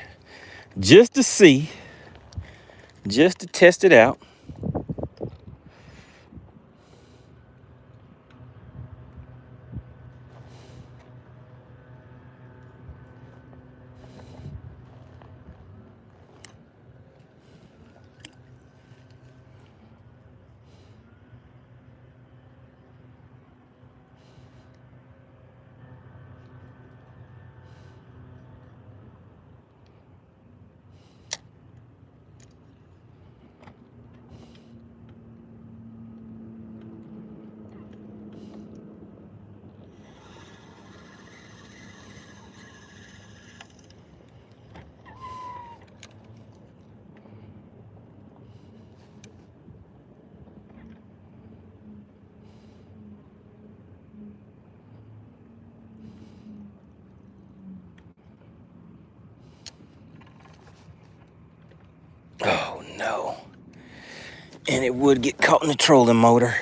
just to see, just to test it out. Oh no. And it would get caught in the trolling motor.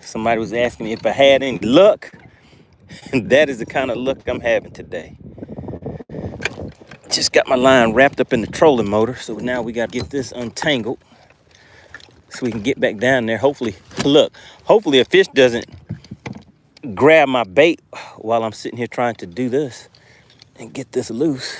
Somebody was asking me if I had any luck. That is the kind of luck I'm having today. Just got my line wrapped up in the trolling motor, so now we got to get this untangled so we can get back down there. Hopefully, look, hopefully a fish doesn't grab my bait while I'm sitting here trying to do this and get this loose.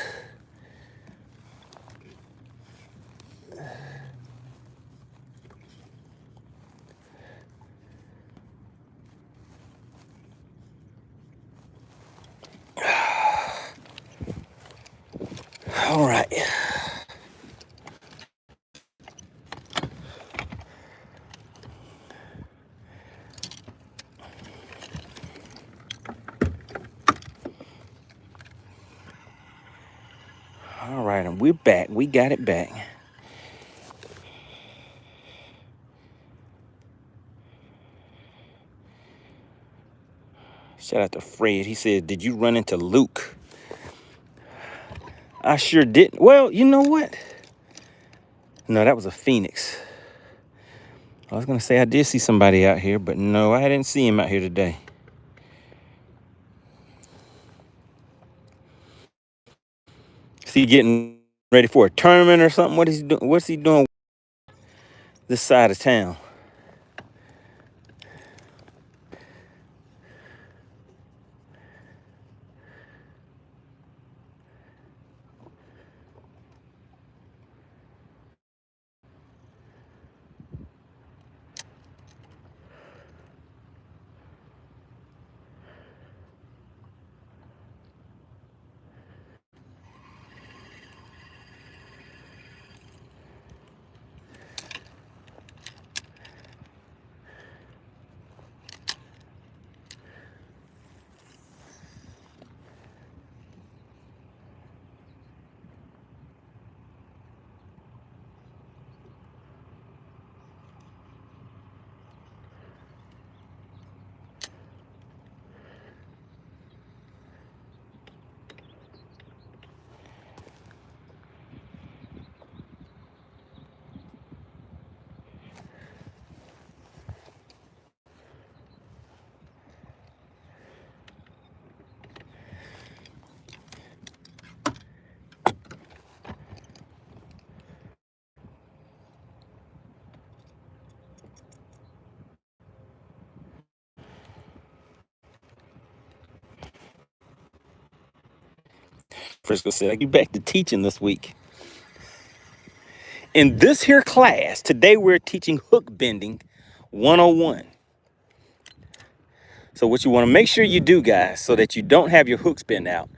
All right. All right, and we're back. We got it back. Shout out to Fred. He said, did you run into Luke? I sure didn't. Well, you know what? No, that was a Phoenix. I was going to say I did see somebody out here, but no, I didn't see him out here today. Is he getting ready for a tournament or something? What is he doing? What's he doing this side of town? Frisco said, I get back to teaching this week. In this here class, today we're teaching hook bending 101. So what you want to make sure you do, guys, so that you don't have your hooks bent out,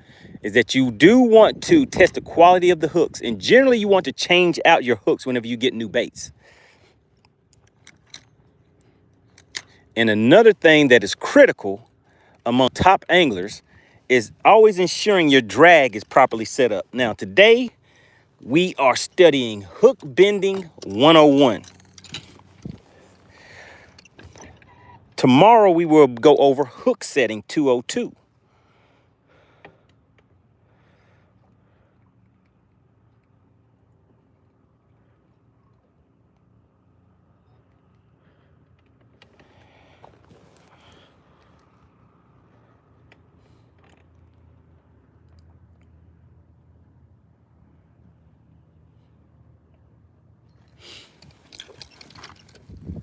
is that you do want to test the quality of the hooks. And generally, you want to change out your hooks whenever you get new baits. And another thing that is critical among top anglers is always ensuring your drag is properly set up. Now, today, we are studying hook bending 101. Tomorrow, we will go over hook setting 202.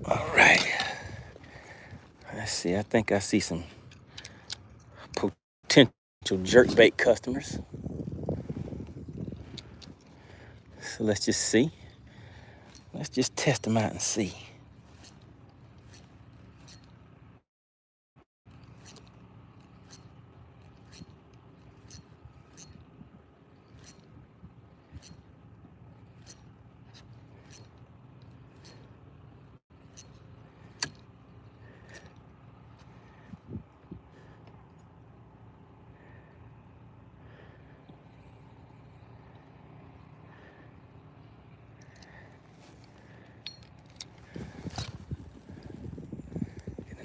All right. Let's see. I think I see some potential jerkbait customers. So let's just see. Let's just test them out and see.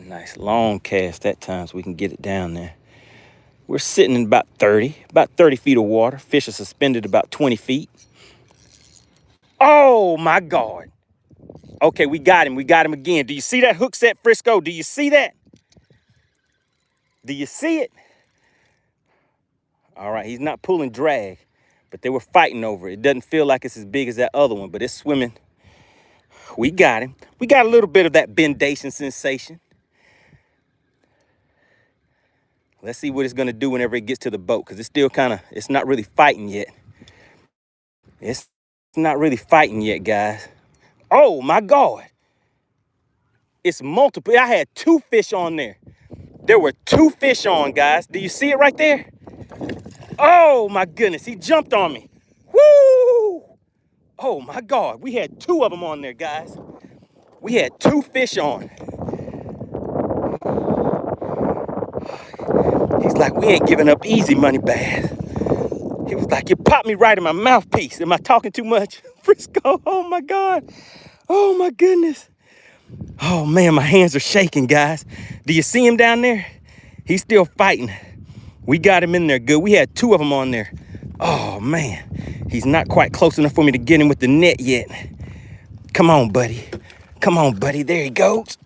Nice long cast that time so we can get it down there. We're sitting in about 30 feet of water. Fish are suspended about 20 feet. Oh my God. Okay, we got him. We got him again. Do you see that hook set, Frisco? Do you see that? Do you see it? All right, he's not pulling drag, but they were fighting over it. It doesn't feel like it's as big as that other one, but it's swimming. We got him. We got a little bit of that bendation sensation. Let's see what it's going to do whenever it gets to the boat, because it's still it's not really fighting yet. It's not really fighting yet, guys. Oh, my God. It's multiple. I had 2 fish on there. There were 2 fish on, guys. Do you see it right there? Oh, my goodness. He jumped on me. Woo! Oh, my God. We had 2 of them on there, guys. We had 2 fish on. He's like, we ain't giving up easy, MoneyBass. He was like, you popped me right in my mouthpiece. Am I talking too much? Frisco, oh my God. Oh my goodness. Oh man, my hands are shaking, guys. Do you see him down there? He's still fighting. We got him in there good. We had 2 of them on there. Oh man, he's not quite close enough for me to get him with the net yet. Come on, buddy. Come on, buddy. There he goes.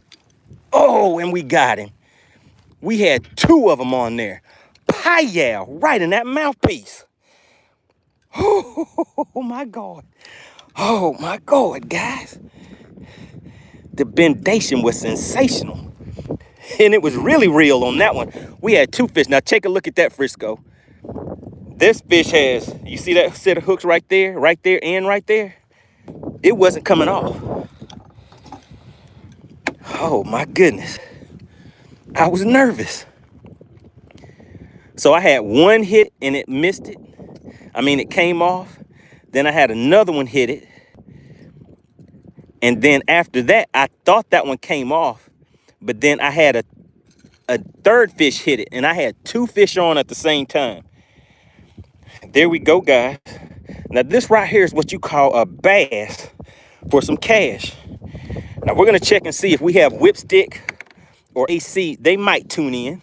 Oh, and we got him. We had 2 of them on there. Pie-yow, right in that mouthpiece. Oh, my God. Oh, my God, guys. The bendation was sensational. And it was really real on that one. We had 2 fish. Now, take a look at that, Frisco. This fish has, you see that set of hooks right there, and right there? It wasn't coming off. Oh, my goodness. I was nervous. So I had 1 hit and it missed it. I mean, it came off. Then I had another one hit it. And then after that, I thought that one came off. But then I had a 3rd fish hit it. And I had 2 fish on at the same time. There we go, guys. Now, this right here is what you call a bass for some cash. Now, we're going to check and see if we have whipstick or AC. They might tune in.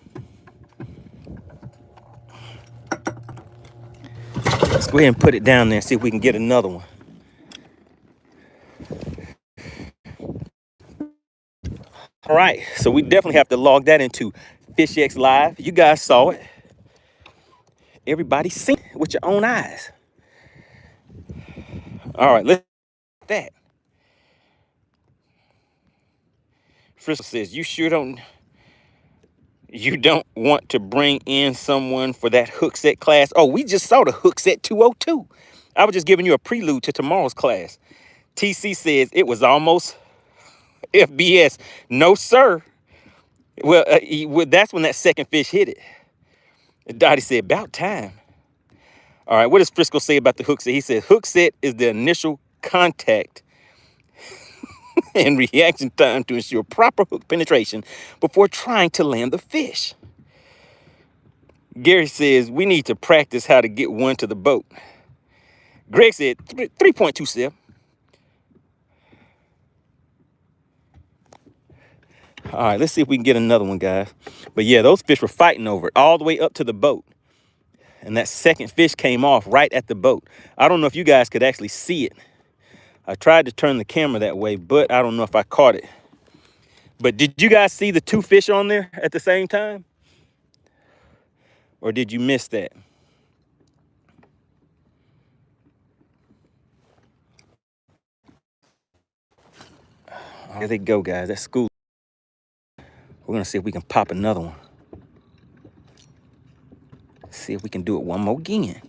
Let's go ahead and put it down there and see if we can get another one. All right, so we definitely have to log that into FishXLive. You guys saw it. Everybody seen it with your own eyes. All right, let's do that. Frisco says, you don't want to bring in someone for that hook set class. Oh, we just saw the hook set 202. I was just giving you a prelude to tomorrow's class. TC says it was almost FBS. No, sir. Well, that's when that 2nd fish hit it. Dottie said, about time. All right, what does Frisco say about the hook set? He says, hook set is the initial contact and reaction time to ensure proper hook penetration before trying to land the fish. Gary says, we need to practice how to get one to the boat. Greg said, 3.27. All right, let's see if we can get another one, guys. But yeah, those fish were fighting over it all the way up to the boat. And that 2nd fish came off right at the boat. I don't know if you guys could actually see it. I tried to turn the camera that way, but I don't know if I caught it. But did you guys see the 2 fish on there at the same time? Or did you miss that? There they go, guys. That's school. We're going to see if we can pop another one. See if we can do it one more again.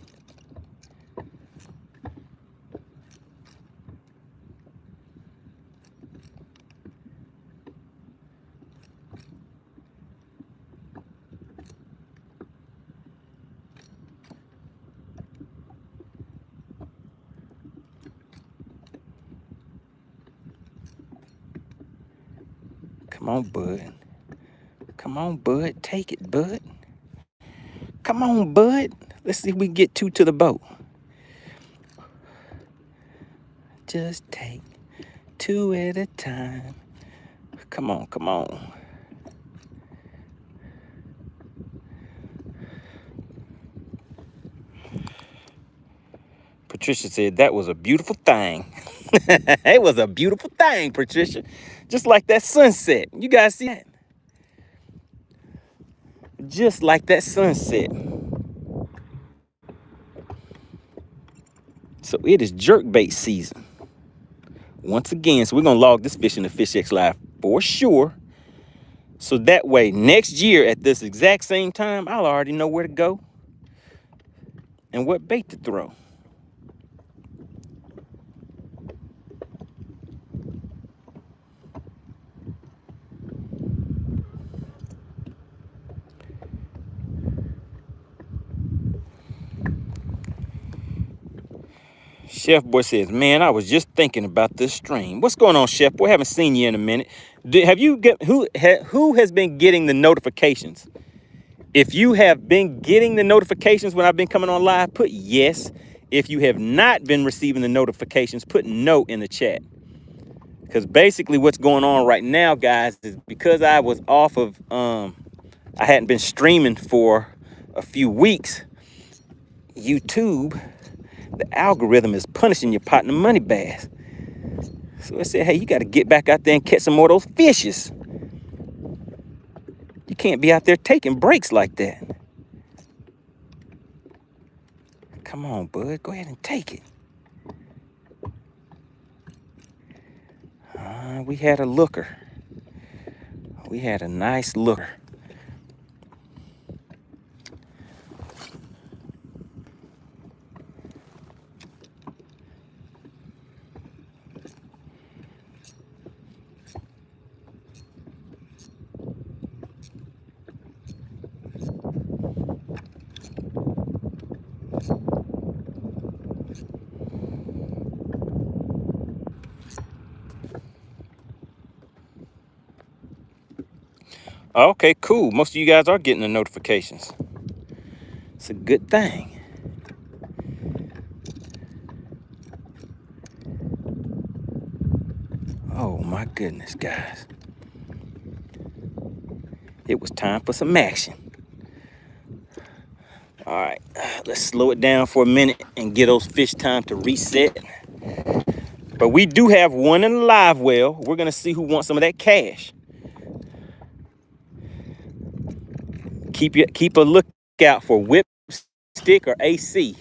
Come on, bud. Come on, bud. Take it, bud. Come on, bud. Let's see if we can get 2 to the boat. Just take 2 at a time. Come on, come on. Patricia said that was a beautiful thing. It was a beautiful thing, Patricia. Just like that sunset. You guys see that? Just like that sunset. So it is jerkbait season. Once again, so we're going to log this fish into FishXLive for sure. So that way, next year at this exact same time, I'll already know where to go and what bait to throw. Chef Boy says, man, I was just thinking about this stream. What's going on, Chef Boy? Haven't seen you in a minute. Have you who has been getting the notifications? If you have been getting the notifications when I've been coming on live, put yes. If you have not been receiving the notifications, put no in the chat. Because basically what's going on right now, guys, is because I was off of, I hadn't been streaming for a few weeks, YouTube, the algorithm is punishing your partner MoneyBass. So I said, hey, you got to get back out there and catch some more of those fishes. You can't be out there taking breaks like that. Come on, bud. Go ahead and take it. We had a looker. We had a nice looker. Okay, cool. Most of you guys are getting the notifications. It's a good thing. Oh my goodness, guys. It was time for some action. All right, let's slow it down for a minute and get those fish time to reset. But we do have one in the live well. We're gonna see who wants some of that cash. Keep a lookout for whip, stick, or AC.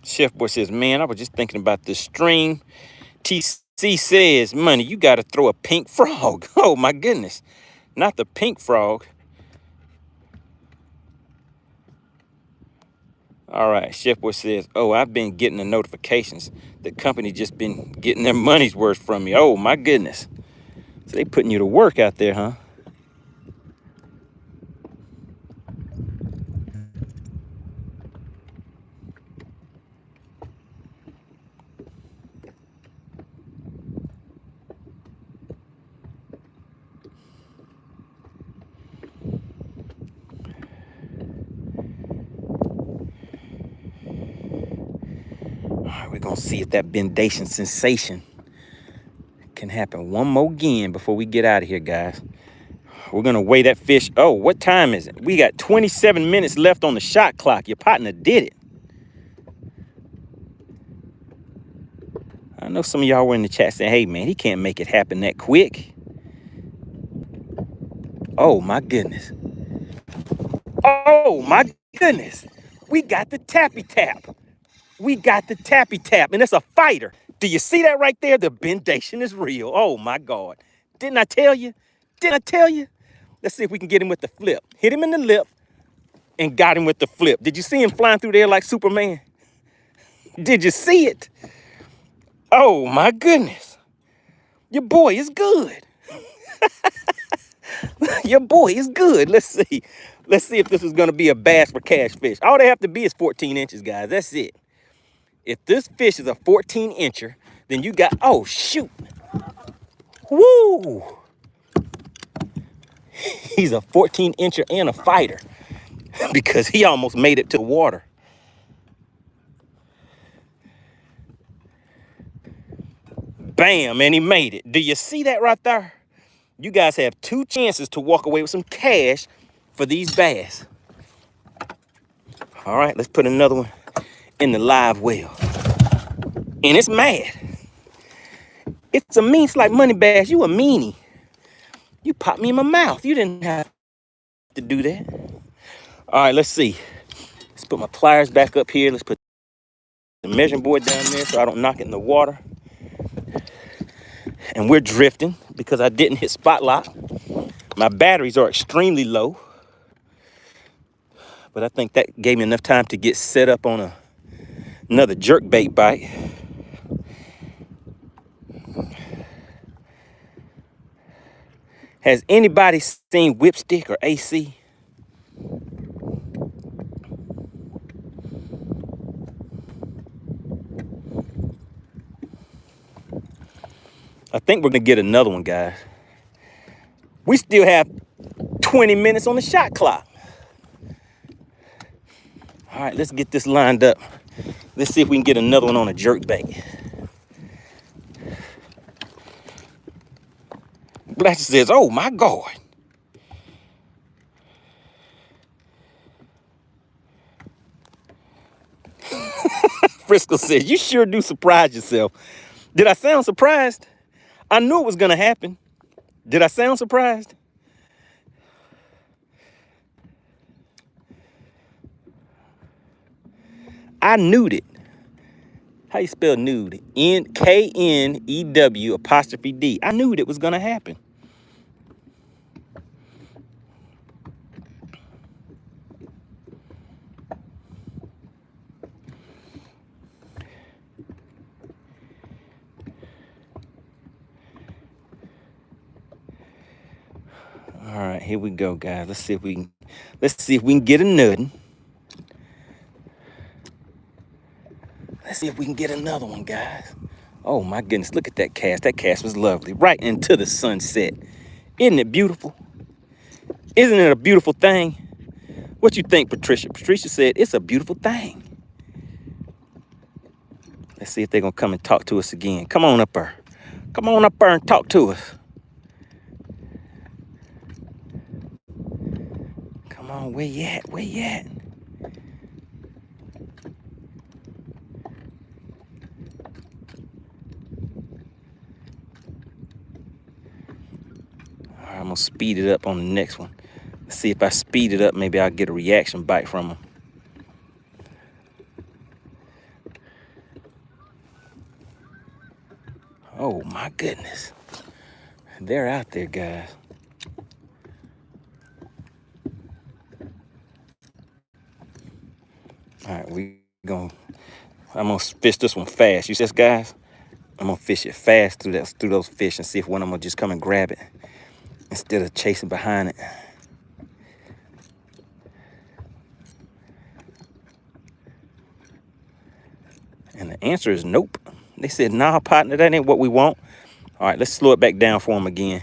Chef Boy says, man, I was just thinking about this stream. TC says, money, you got to throw a pink frog. Oh, my goodness. Not the pink frog. All right, Chef Boy says, oh, I've been getting the notifications. The company just been getting their money's worth from me. Oh, my goodness. So they putting you to work out there, huh? We're going to see if that bendation sensation can happen one more again before we get out of here, guys. We're going to weigh that fish. Oh, what time is it? We got 27 minutes left on the shot clock. Your partner did it. I know some of y'all were in the chat saying, hey, man, he can't make it happen that quick. Oh, my goodness. Oh, my goodness. We got the tappy tap. We got the tappy tap, and it's a fighter. Do you see that right there? The bendation is real. Oh, my God. Didn't I tell you? Didn't I tell you? Let's see if we can get him with the flip. Hit him in the lip and got him with the flip. Did you see him flying through there like Superman? Did you see it? Oh, my goodness. Your boy is good. Your boy is good. Let's see. Let's see if this is going to be a bass for cash fish. All they have to be is 14 inches, guys. That's it. If this fish is a 14-incher, then you got, oh, shoot. Woo. He's a 14-incher and a fighter because he almost made it to the water. Bam, and he made it. Do you see that right there? You guys have 2 chances to walk away with some cash for these bass. All right, let's put another one in the live well. And it's mad. It's a mean like MoneyBass. You a meanie. You popped me in my mouth. You didn't have to do that. All right, let's see. Let's put my pliers back up here. Let's put the measuring board down there so I don't knock it in the water. And we're drifting because I didn't hit spot lock. My batteries are extremely low. But I think that gave me enough time to get set up on another jerkbait bite. Has anybody seen whipstick or AC? I think we're gonna get another one, guys. We still have 20 minutes on the shot clock. All right, let's get this lined up. Let's see if we can get another one on a jerkbait. Blaster says, oh my God. Frisco says, you sure do surprise yourself. Did I sound surprised? I knew it was going to happen. Did I sound surprised? I knew it. How you spell nude? Knew apostrophe D. I knew it was going to happen. All right, here we go, guys. Let's see if we can get a nutting. Let's see if we can get another one, guys. Oh my goodness, look at that cast. That cast was lovely. Right into the sunset. Isn't it beautiful? Isn't it a beautiful thing? What you think, Patricia? Patricia said it's a beautiful thing. Let's see if they're gonna come and talk to us again. Come on up there. Come on up there and talk to us. Come on, where you at? Where you at? All right, I'm gonna speed it up on the next one. Let's see if I speed it up, maybe I'll get a reaction bite from them. Oh my goodness. They're out there, guys. All right, I'm gonna fish this one fast. You see this, guys? I'm gonna fish it fast through those fish and see if one of them will just come and grab it instead of chasing behind it. And the answer is nope. They said, nah, partner, that ain't what we want. All right, let's slow it back down for them again.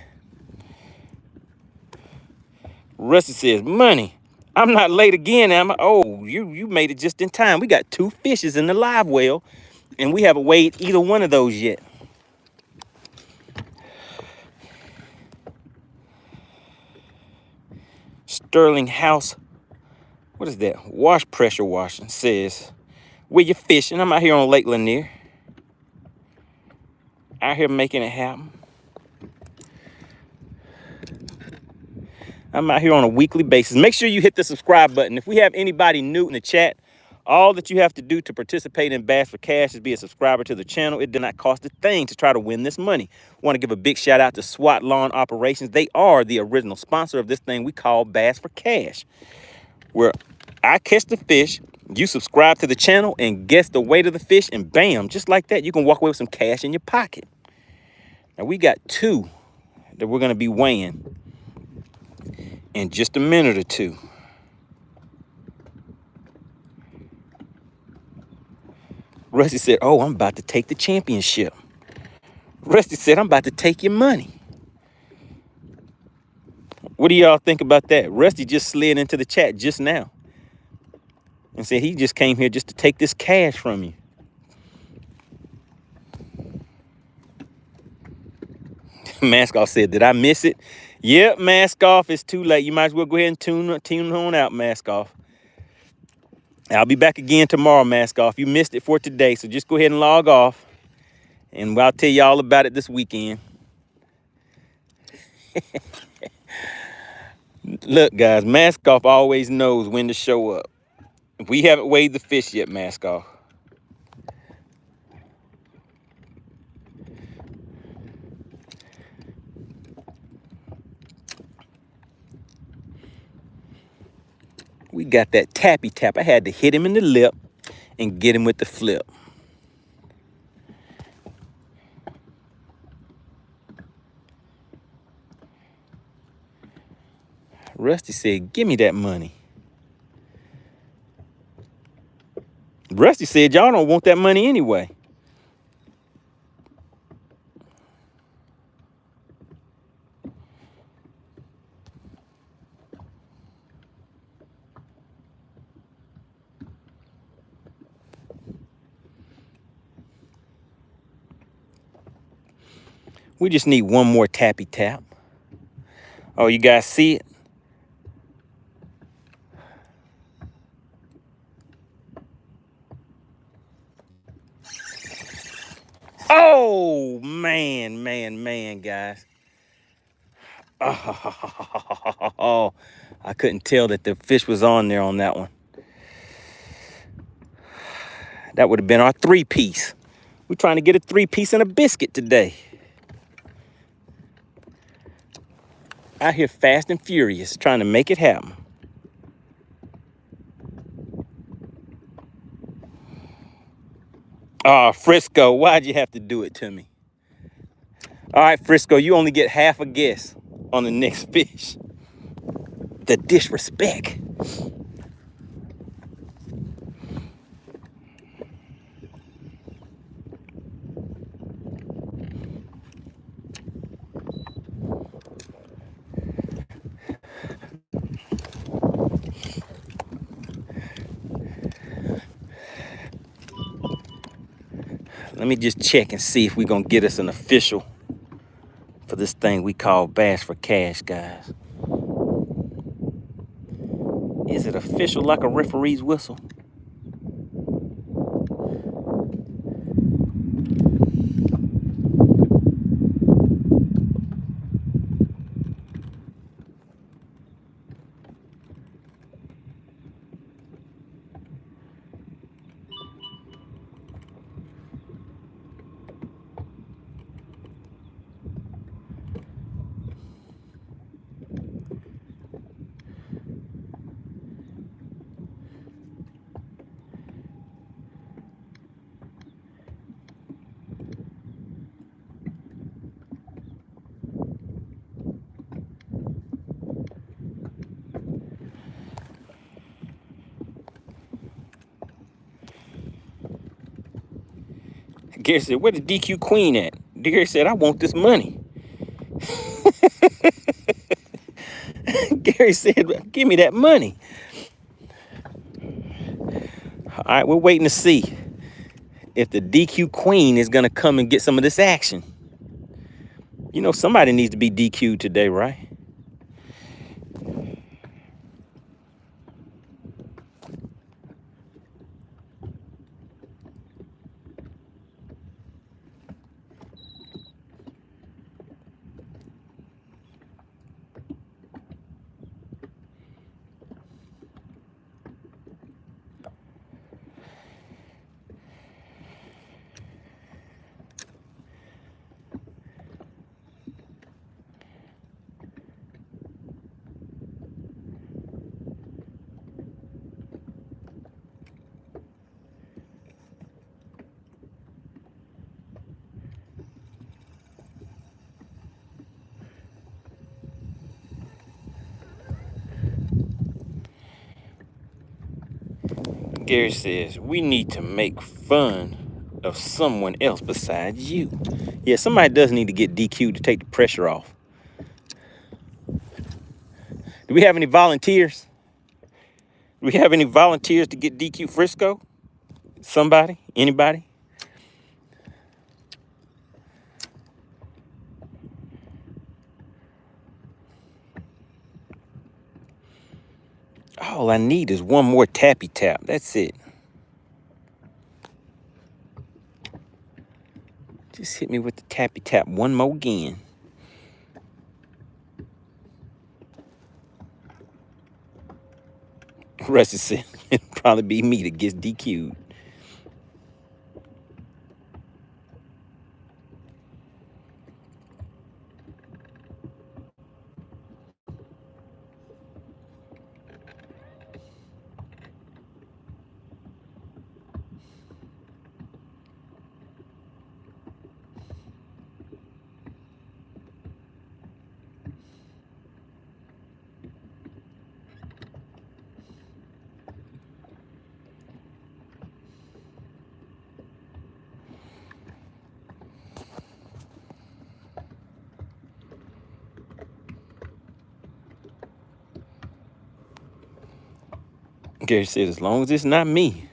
Rusty says, money. I'm not late again, am I? Oh, you made it just in time. We got 2 fishes in the live well, and we haven't weighed either one of those yet. Sterling House, what is that? Wash pressure washing says, where you fishing? I'm out here on Lake Lanier. Out here making it happen. I'm out here on a weekly basis. Make sure you hit the subscribe button. If we have anybody new in the chat, all that you have to do to participate in Bass for Cash is be a subscriber to the channel. It did not cost a thing to try to win this money. Want to give a big shout out to SWAT Lawn Operations. They are the original sponsor of this thing we call Bass for Cash, where I catch the fish, you subscribe to the channel and guess the weight of the fish, and bam, just like that, you can walk away with some cash in your pocket. Now we got 2 that we're going to be weighing in just a minute or 2. Rusty said, oh, I'm about to take the championship. Rusty said, I'm about to take your money. What do y'all think about that? Rusty just slid into the chat just now and said he just came here just to take this cash from you. Mask Off said, did I miss it? Yep, Mask Off, it's too late. You might as well go ahead and tune on out, Mask Off. I'll be back again tomorrow, Mask Off. You missed it for today, so just go ahead and log off, and I'll tell you all about it this weekend. Look, guys, Mask Off always knows when to show up. We haven't weighed the fish yet, Mask Off. We got that tappy tap. I had to hit him in the lip and get him with the flip. Rusty said, give me that money. Rusty said, y'all don't want that money anyway. We just need one more tappy tap. Oh, you guys see it? Oh, man, guys. Oh, I couldn't tell that the fish was on there on that one. That would have been our 3-piece. We're trying to get a 3-piece and a biscuit today. Out here fast and furious, trying to make it happen. Oh, Frisco, why'd you have to do it to me? All right, Frisco, you only get half a guess on the next fish. The disrespect. Let me just check and see if we're gonna get us an official for this thing we call Bass for Cash, guys. Is it official like a referee's whistle? Gary said, where the DQ Queen at? Gary said, I want this money. Gary said, give me that money. All right, we're waiting to see if the DQ Queen is going to come and get some of this action. You know, somebody needs to be DQ'd today, right? Gary says, we need to make fun of someone else besides you. Yeah, somebody does need to get DQ'd to take the pressure off. Do we have any volunteers? Do we have any volunteers to get DQ Frisco? Somebody? Anybody? All I need is one more tappy tap. That's it. Just hit me with the tappy tap one more again. Rusty said it'll probably be me that gets DQ'd. Gary said, as long as it's not me.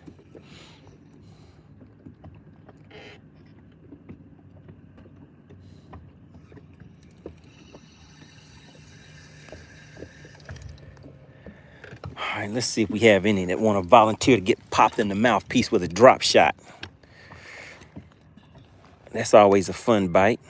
All right, let's see if we have any that want to volunteer to get popped in the mouthpiece with a drop shot. That's always a fun bite.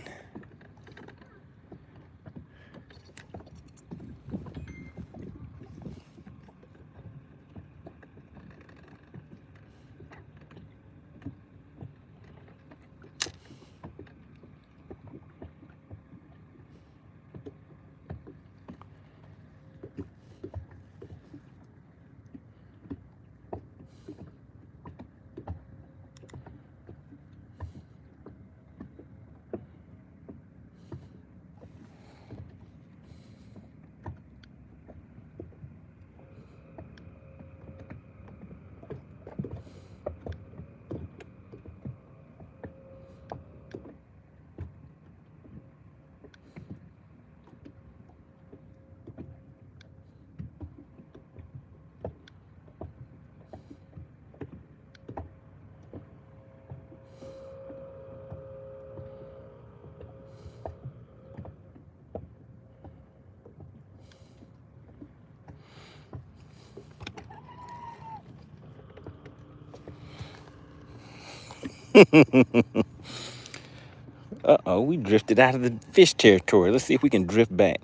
Uh-oh, we drifted out of the fish territory. Let's see if we can drift back.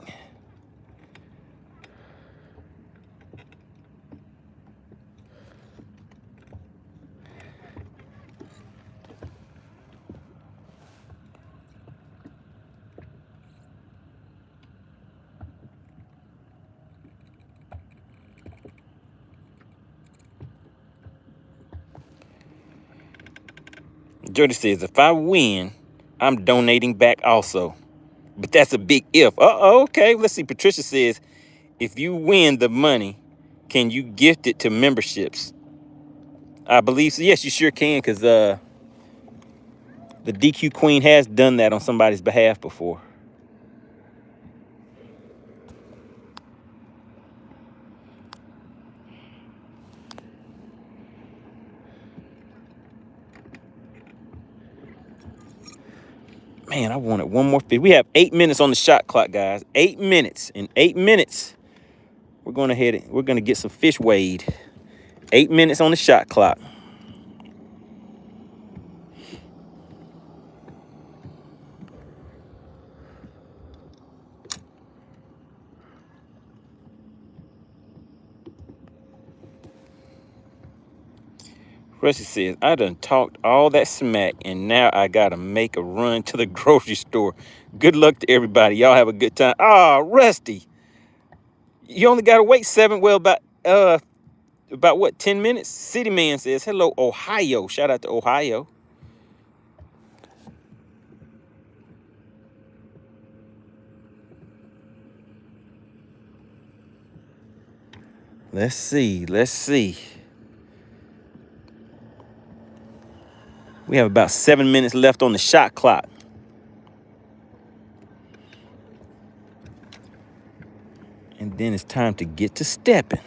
Jody says, if I win, I'm donating back also. But that's a big if. Uh-oh, okay. Let's see. Patricia says, if you win the money, can you gift it to memberships? I believe so. Yes, you sure can, because the DQ Queen has done that on somebody's behalf before. Man, I wanted one more fish. We have 8 minutes on the shot clock, guys. 8 minutes. In 8 minutes, we're going to get some fish weighed. 8 minutes on the shot clock. Rusty says, I done talked all that smack, and now I got to make a run to the grocery store. Good luck to everybody. Y'all have a good time. Ah, Rusty, you only got to wait about what, 10 minutes? City Man says, hello, Ohio. Shout out to Ohio. Let's see. We have about 7 minutes left on the shot clock. And then it's time to get to stepping.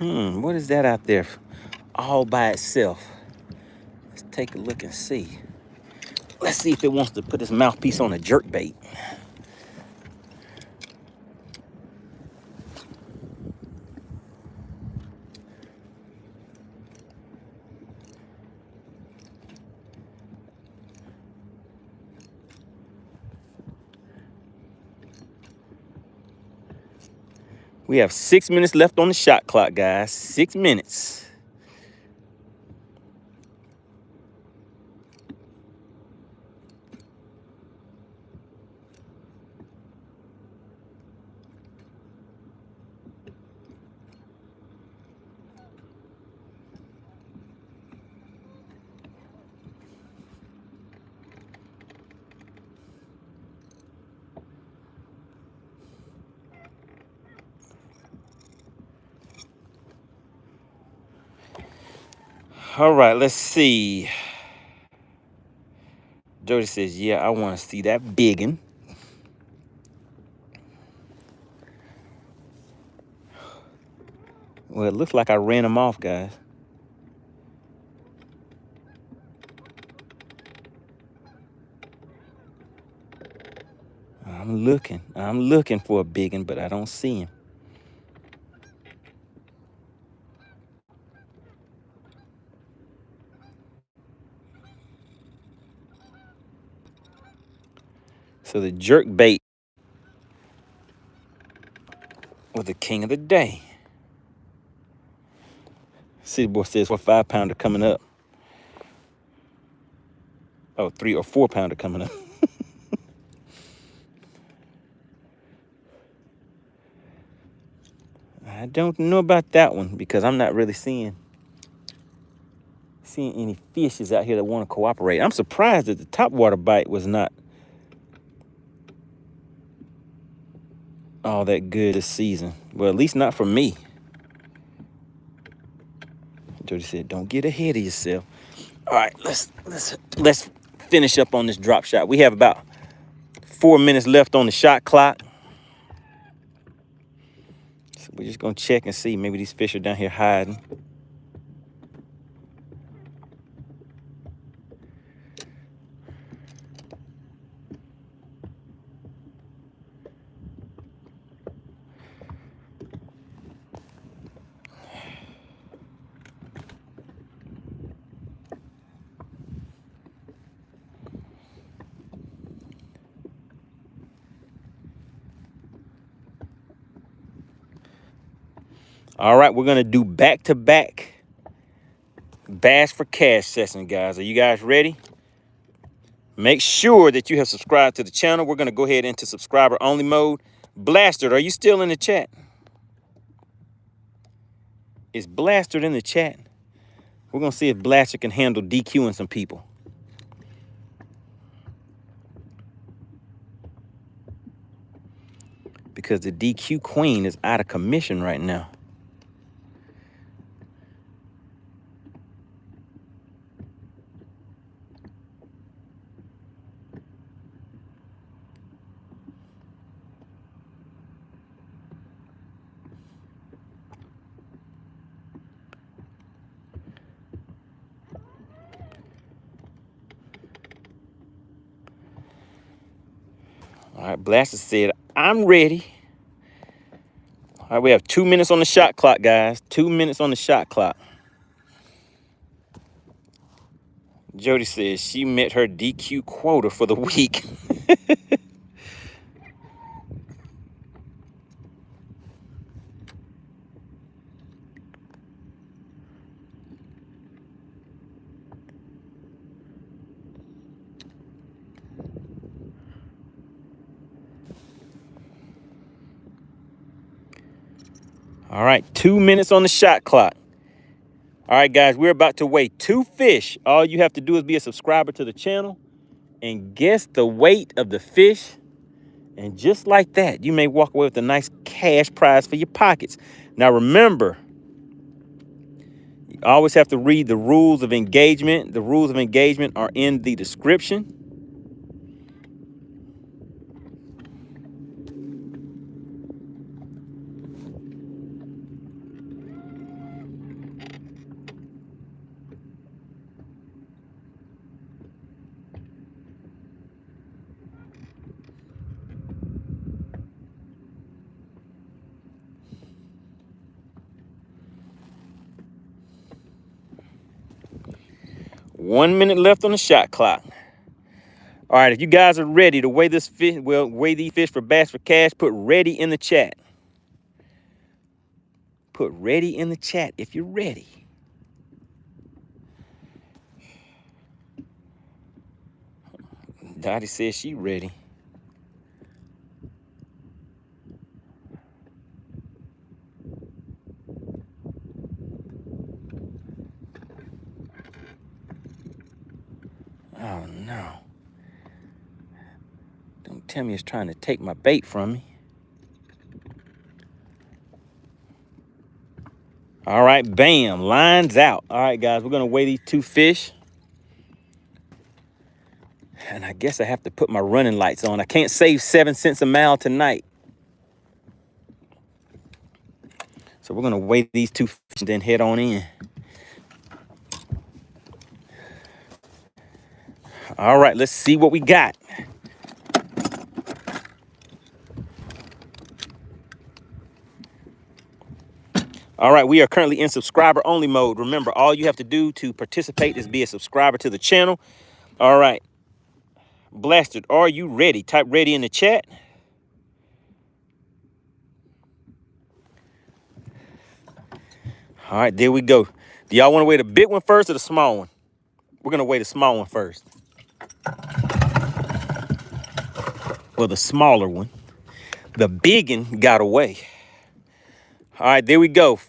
What is that out there all by itself? Let's take a look and see. Let's see if it wants to put its mouthpiece on a jerkbait. We have 6 minutes left on the shot clock, guys. 6 minutes. All right, let's see. Jody says, yeah, I want to see that biggin. Well, it looks like I ran him off, guys. I'm looking for a big one, but I don't see him. So the jerk bait was the king of the day. City boy says for 5 pounder coming up. Oh, 3 or 4 pounder coming up. I don't know about that one because I'm not really seeing any fishes out here that want to cooperate. I'm surprised that the topwater bite was not all that good this season. Well, at least not for me. Jody said, "Don't get ahead of yourself." All right, let's finish up on this drop shot. We have about 4 minutes left on the shot clock. So we're just gonna check and see. Maybe these fish are down here hiding. All right, we're gonna do back-to-back Bass for Cash session, guys. Are you guys ready? Make sure that you have subscribed to the channel. We're gonna go ahead into subscriber only mode. Blastered, are you still in the chat? Is Blastered in the chat? We're gonna see if Blaster can handle DQing some people. Because the DQ queen is out of commission right now. All right, Blaster said, "I'm ready." All right, we have 2 minutes on the shot clock, guys. 2 minutes on the shot clock. Jody says she met her DQ quota for the week. All right, 2 minutes on the shot clock. All right, guys, we're about to weigh 2 fish. All you have to do is be a subscriber to the channel and guess the weight of the fish. And just like that, you may walk away with a nice cash prize for your pockets. Now, remember, you always have to read the rules of engagement. The rules of engagement are in the description. One minute left on the shot clock. All right, if you guys are ready to weigh this fish, well, weigh these fish for Bass for Cash, put ready in the chat. Put ready in the chat if you're ready. Dottie says she ready. Oh, no. Don't tell me it's trying to take my bait from me. All right, bam, lines out. All right, guys, we're going to weigh these 2 fish. And I guess I have to put my running lights on. I can't save 7 cents a mile tonight. So we're going to weigh these 2 fish and then head on in. All right, let's see what we got. All right, we are currently in subscriber only mode. Remember, all you have to do to participate is be a subscriber to the channel. All right, Blasted, are you ready? Type ready in the chat. All right, there we go. Do y'all want to weigh the big one first or the small one? We're going to weigh the small one first. Well, the smaller one. The big one got away. All right, there we go.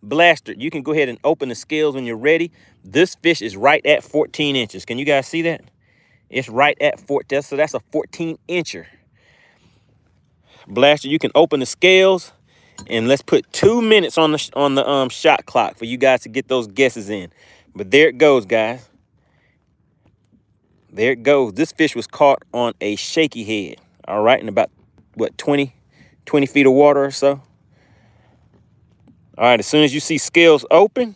Blaster, you can go ahead and open the scales when you're ready. This fish is right at 14 inches. Can you guys see that? It's right at 14, so that's a 14-incher. Blaster, you can open the scales, and let's put 2 minutes on the shot clock for you guys to get those guesses in. But there it goes, guys. There it goes. This fish was caught on a shaky head. All right, in about, what, 20 feet of water or so. All right, as soon as you see scales open.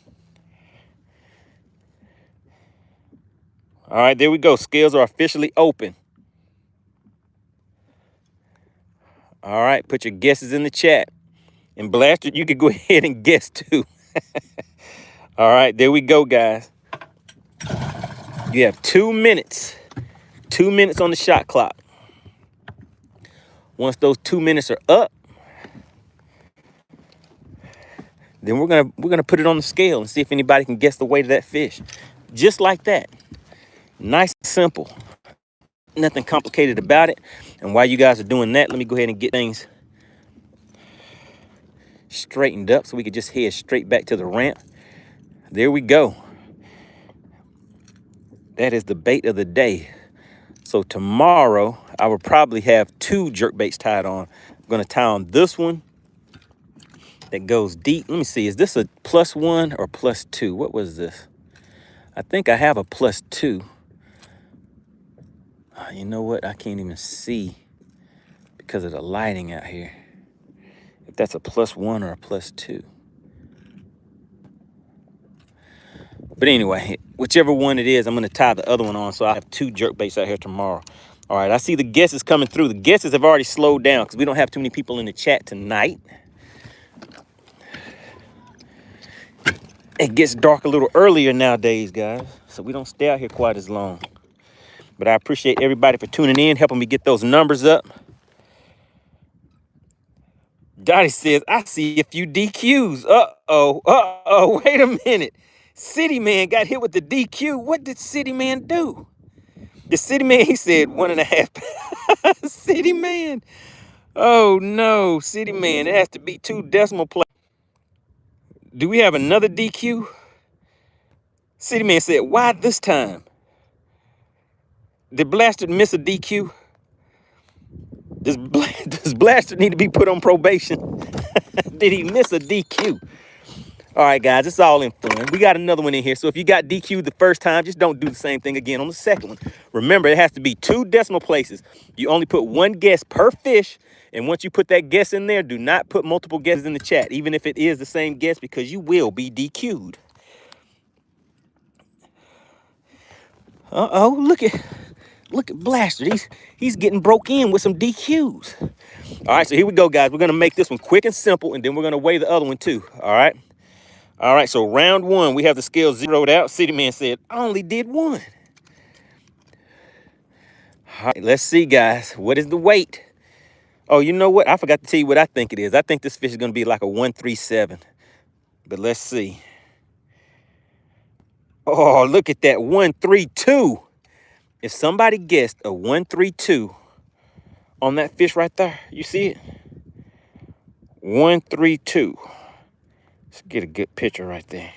All right, there we go. Scales are officially open. All right, put your guesses in the chat. And Blaster, you can go ahead and guess too. All right, there we go, guys. You have 2 minutes. 2 minutes on the shot clock. Once those 2 minutes are up, then we're gonna put it on the scale and see if anybody can guess the weight of that fish. Just like that. Nice and simple. Nothing complicated about it. And while you guys are doing that, let me go ahead and get things straightened up so we could just head straight back to the ramp. There we go. That is the bait of the day. So tomorrow, I will probably have 2 jerkbaits tied on. I'm gonna tie on this one that goes deep. Let me see, is this a +1 or +2? What was this? I think I have a +2. You know what? I can't even see because of the lighting out here. If that's a +1 or a +2. But anyway, whichever one it is, I'm going to tie the other one on so I have 2 jerkbaits out here tomorrow. All right, I see the guesses coming through. The guesses have already slowed down because we don't have too many people in the chat tonight. It gets dark a little earlier nowadays, guys, so we don't stay out here quite as long. But I appreciate everybody for tuning in, helping me get those numbers up. Dottie says, I see a few DQs. Uh-oh, wait a minute. City Man got hit with the DQ. What did City Man do? The City Man, he said 1.5. City Man. Oh, no, City Man. It has to be 2 decimal places. Do we have another DQ? City Man said, why this time? Did Blaster miss a DQ? Does Blaster need to be put on probation? Did he miss a DQ? All right, guys, it's all in fun. We got another one in here. So if you got DQ'd the first time, just don't do the same thing again on the second one. Remember, it has to be 2 decimal places. You only put 1 guess per fish. And once you put that guess in there, do not put multiple guesses in the chat, even if it is the same guess, because you will be DQ'd. Uh-oh, look at Blaster. He's getting broke in with some DQs. All right, so here we go, guys. We're going to make this one quick and simple, and then we're going to weigh the other one too, all right? All right, so round 1, we have the scale zeroed out. City Man said, I only did 1. All right, let's see, guys. What is the weight? Oh, you know what? I forgot to tell you what I think it is. I think this fish is going to be like a 137. But let's see. Oh, look at that, 132. If somebody guessed a 132 on that fish right there, you see it? 132. Let's get a good picture right there.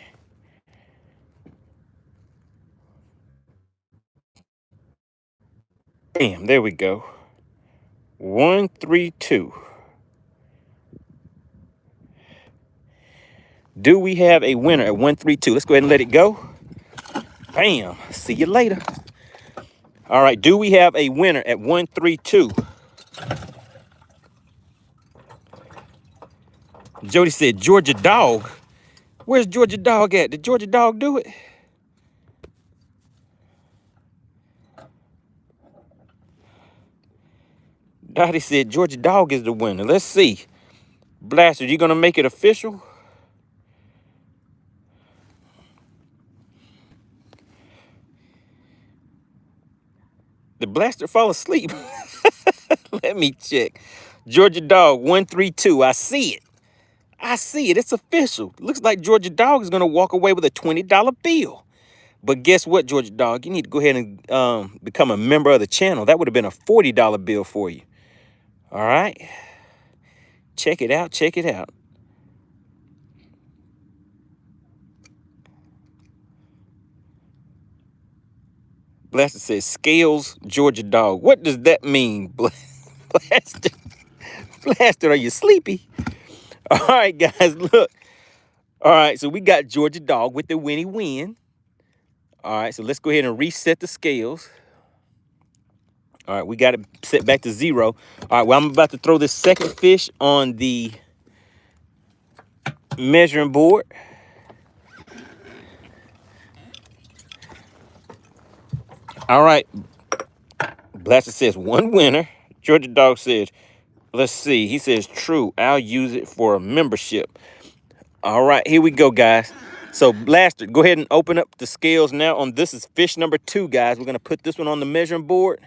Bam, there we go. 132. Do we have a winner at 132? Let's go ahead and let it go. Bam, see you later. All right, do we have a winner at 132? Jody said Georgia Dog. Where's Georgia Dog at? Did Georgia Dog do it? Dottie said Georgia Dog is the winner. Let's see. Blaster, you gonna make it official? The Blaster fall asleep. Let me check. Georgia Dog 132. I see it. I see it. It's official. Looks like Georgia Dog is gonna walk away with a $20 bill. But guess what, Georgia Dog? You need to go ahead and become a member of the channel. That would have been a $40 bill for you. All right. Check it out. Check it out. Blaster says scales Georgia Dog. What does that mean, Blaster? Blaster, are you sleepy? All right, guys, look. All right, so we got Georgia Dog with the winning win. All right, so let's go ahead and reset the scales. All right, we got it set back to 0. All right, well, I'm about to throw this second fish on the measuring board. All right, Blaster says 1 winner. Georgia Dog says, let's see. He says, true, I'll use it for a membership. All right, here we go, guys. So, Blaster, go ahead and open up the scales now on this is fish number 2, guys. We're going to put this one on the measuring board.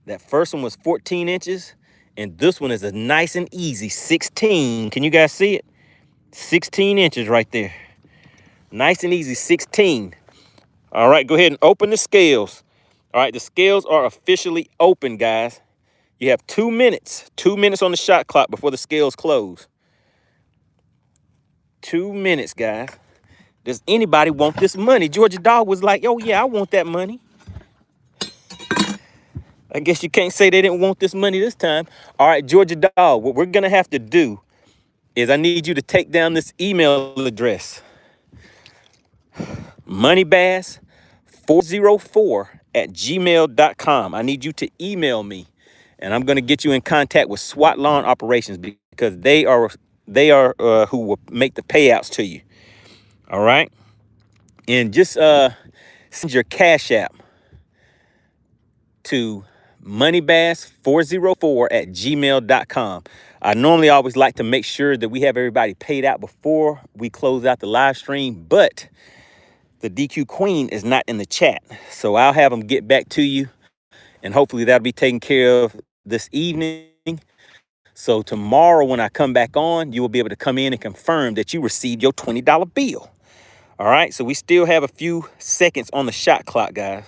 That first one was 14 inches, and this one is a nice and easy 16. Can you guys see it? 16 inches right there. Nice and easy 16. All right, go ahead and open the scales. All right, the scales are officially open, guys. You have 2 minutes. 2 minutes on the shot clock before the scales close. 2 minutes, guys. Does anybody want this money? Georgia Dog was like, oh, yeah, I want that money. I guess you can't say they didn't want this money this time. All right, Georgia Dog, what we're going to have to do is I need you to take down this email address. MoneyBass404@gmail.com. I need you to email me, and I'm going to get you in contact with SWAT Lawn Operations because they are who will make the payouts to you. All right, and just send your Cash App to MoneyBass404@gmail.com. I normally always like to make sure that we have everybody paid out before we close out the live stream, but the DQ Queen is not in the chat. So I'll have them get back to you, and hopefully that'll be taken care of this evening. So tomorrow when I come back on, you will be able to come in and confirm that you received your $20 bill. All right, so we still have a few seconds on the shot clock, guys.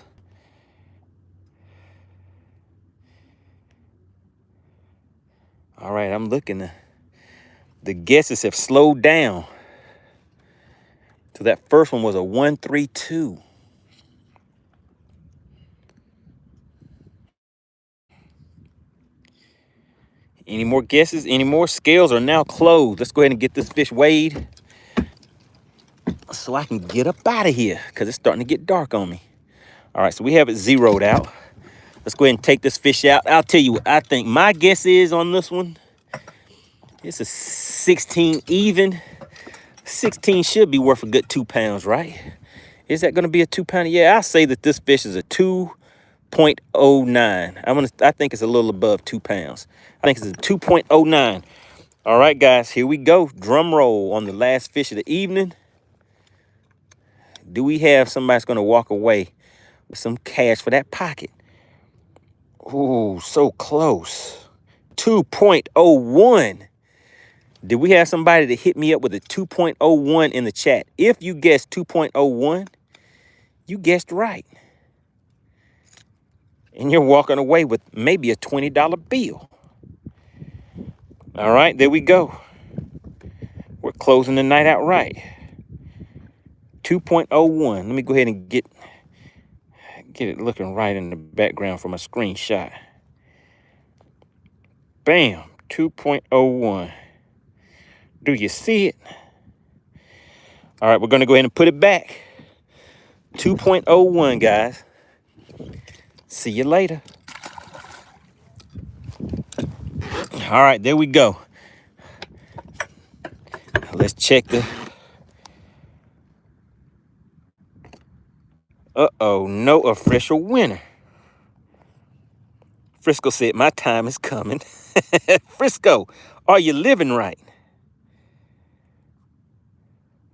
All right, I'm looking. The guesses have slowed down. So that first one was a 132. Any more guesses? Any more? Scales are now closed. Let's go ahead and get this fish weighed so I can get up out of here because it's starting to get dark on me. All right, so we have it zeroed out. Let's go ahead and take this fish out. I'll tell you what I think my guess is on this one. It's a 16 even. 16 should be worth a good 2 pounds, right? Is that going to be a 2 pounder? Yeah, I'll say that this fish is a 2.09. I think it's a little above 2 pounds. I think it's a 2.09. All right, guys, here we go. Drum roll on the last fish of the evening. Do we have somebody that's going to walk away with some cash for that pocket? Ooh, so close. 2.01. Did we have somebody to hit me up with a 2.01 in the chat? If you guessed 2.01, you guessed right. And you're walking away with maybe a $20 bill. All right, there we go. We're closing the night out right. 2.01. Let me go ahead and get it looking right in the background for my screenshot. Bam, 2.01. Do you see it? All right, we're going to go ahead and put it back. 2.01, guys. See you later. All right, there we go. Let's check the... Uh-oh, no official winner. Frisco said, my time is coming. Frisco, Are you living right?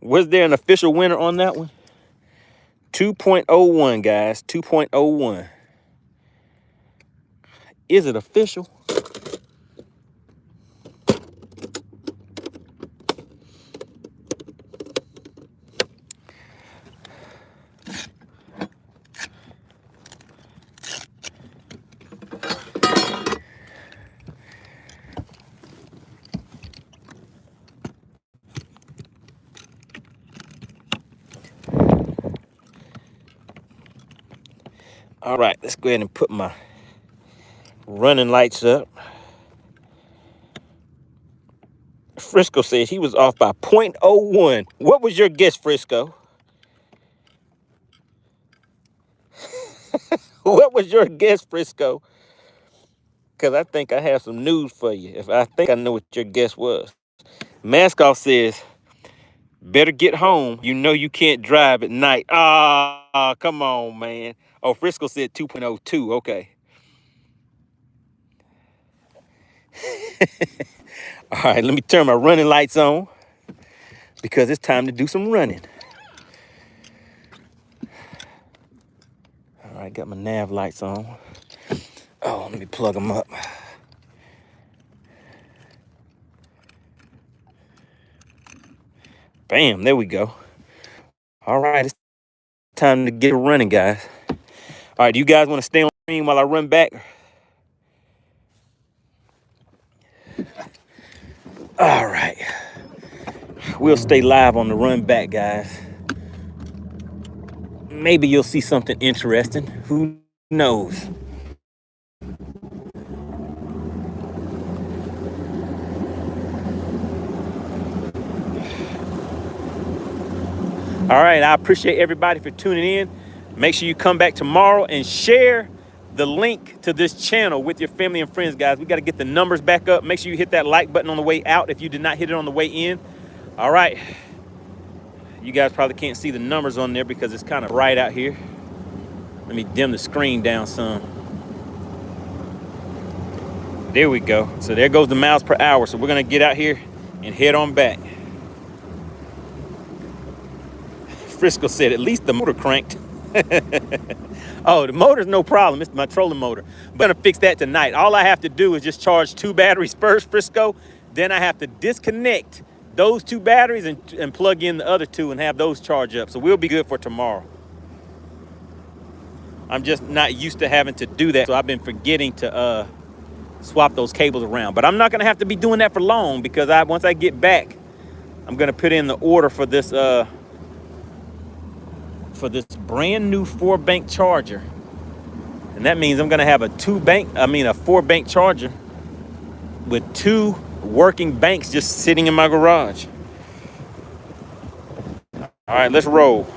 Was there an official winner on that one? 2.01, guys. 2.01. Is it official? All right, let's go ahead and put my running lights up. Frisco said he was off by 0.01. What was your guess, Frisco? What was your guess, Frisco? Because I think I have some news for you. If I think I know what your guess was. Maskoff says, better get home. You know you can't drive at night. Ah, come on, man. Oh, Frisco said 2.02. Okay. All right, let me turn my running lights on because it's time to do some running. All right, got my nav lights on. Oh, let me plug them up. Bam, there we go. All right, it's time to get running, guys. All right, do you guys want to stay on screen while I run back? All right. We'll stay live on the run back, guys. Maybe you'll see something interesting. Who knows? All right, I appreciate everybody for tuning in. Make sure you come back tomorrow and share the link to this channel with your family and friends, guys. We got to get the numbers back up. Make sure you hit that like button on the way out if you did not hit it on the way in. All right. You guys probably can't see the numbers on there because it's kind of bright out here. Let me dim the screen down some. There we go. So there goes the miles per hour. So we're going to get out here and head on back. Frisco said, at least the motor cranked. Oh, the motor's no problem. It's my trolling motor. I'm going to fix that tonight. All I have to do is just charge 2 batteries first, Frisco. Then I have to disconnect those 2 batteries and plug in the other 2 and have those charge up. So we'll be good for tomorrow. I'm just not used to having to do that. So I've been forgetting to swap those cables around. But I'm not going to have to be doing that for long because once I get back, I'm going to put in the order for this brand new 4-bank charger. And that means I'm going to have a 4-bank charger with 2 working banks just sitting in my garage. All right, let's roll.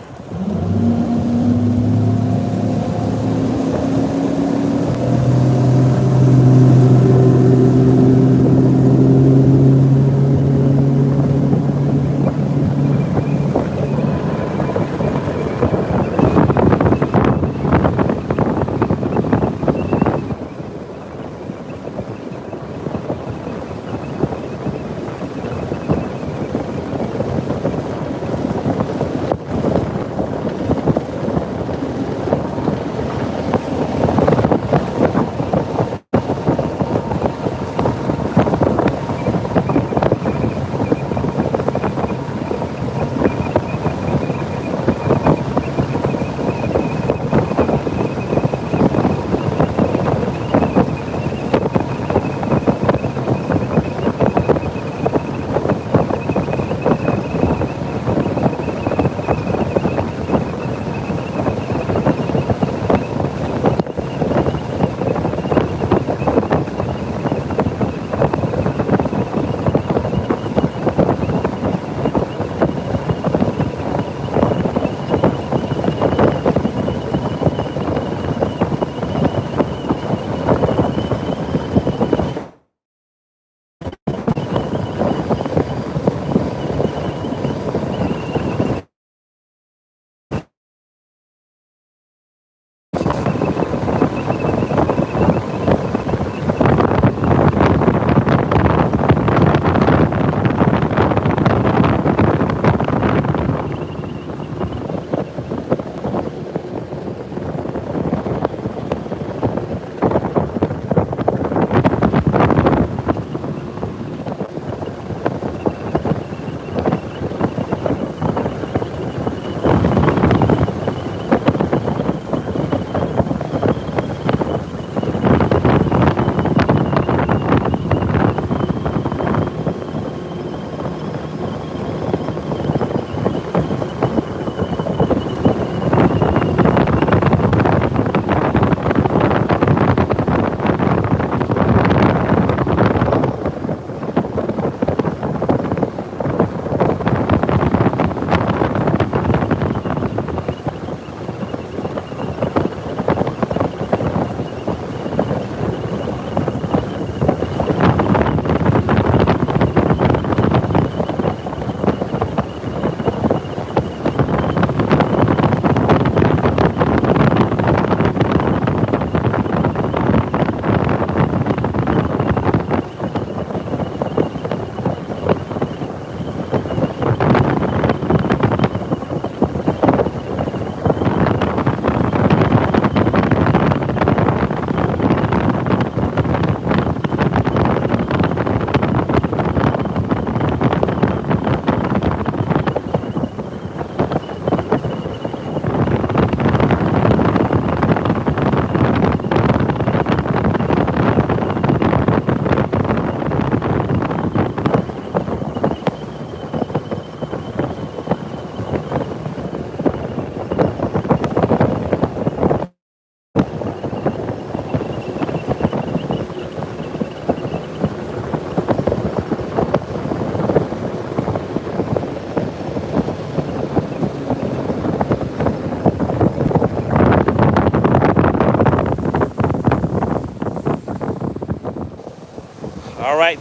All right.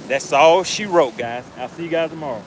That's all she wrote, guys. I'll see you guys tomorrow.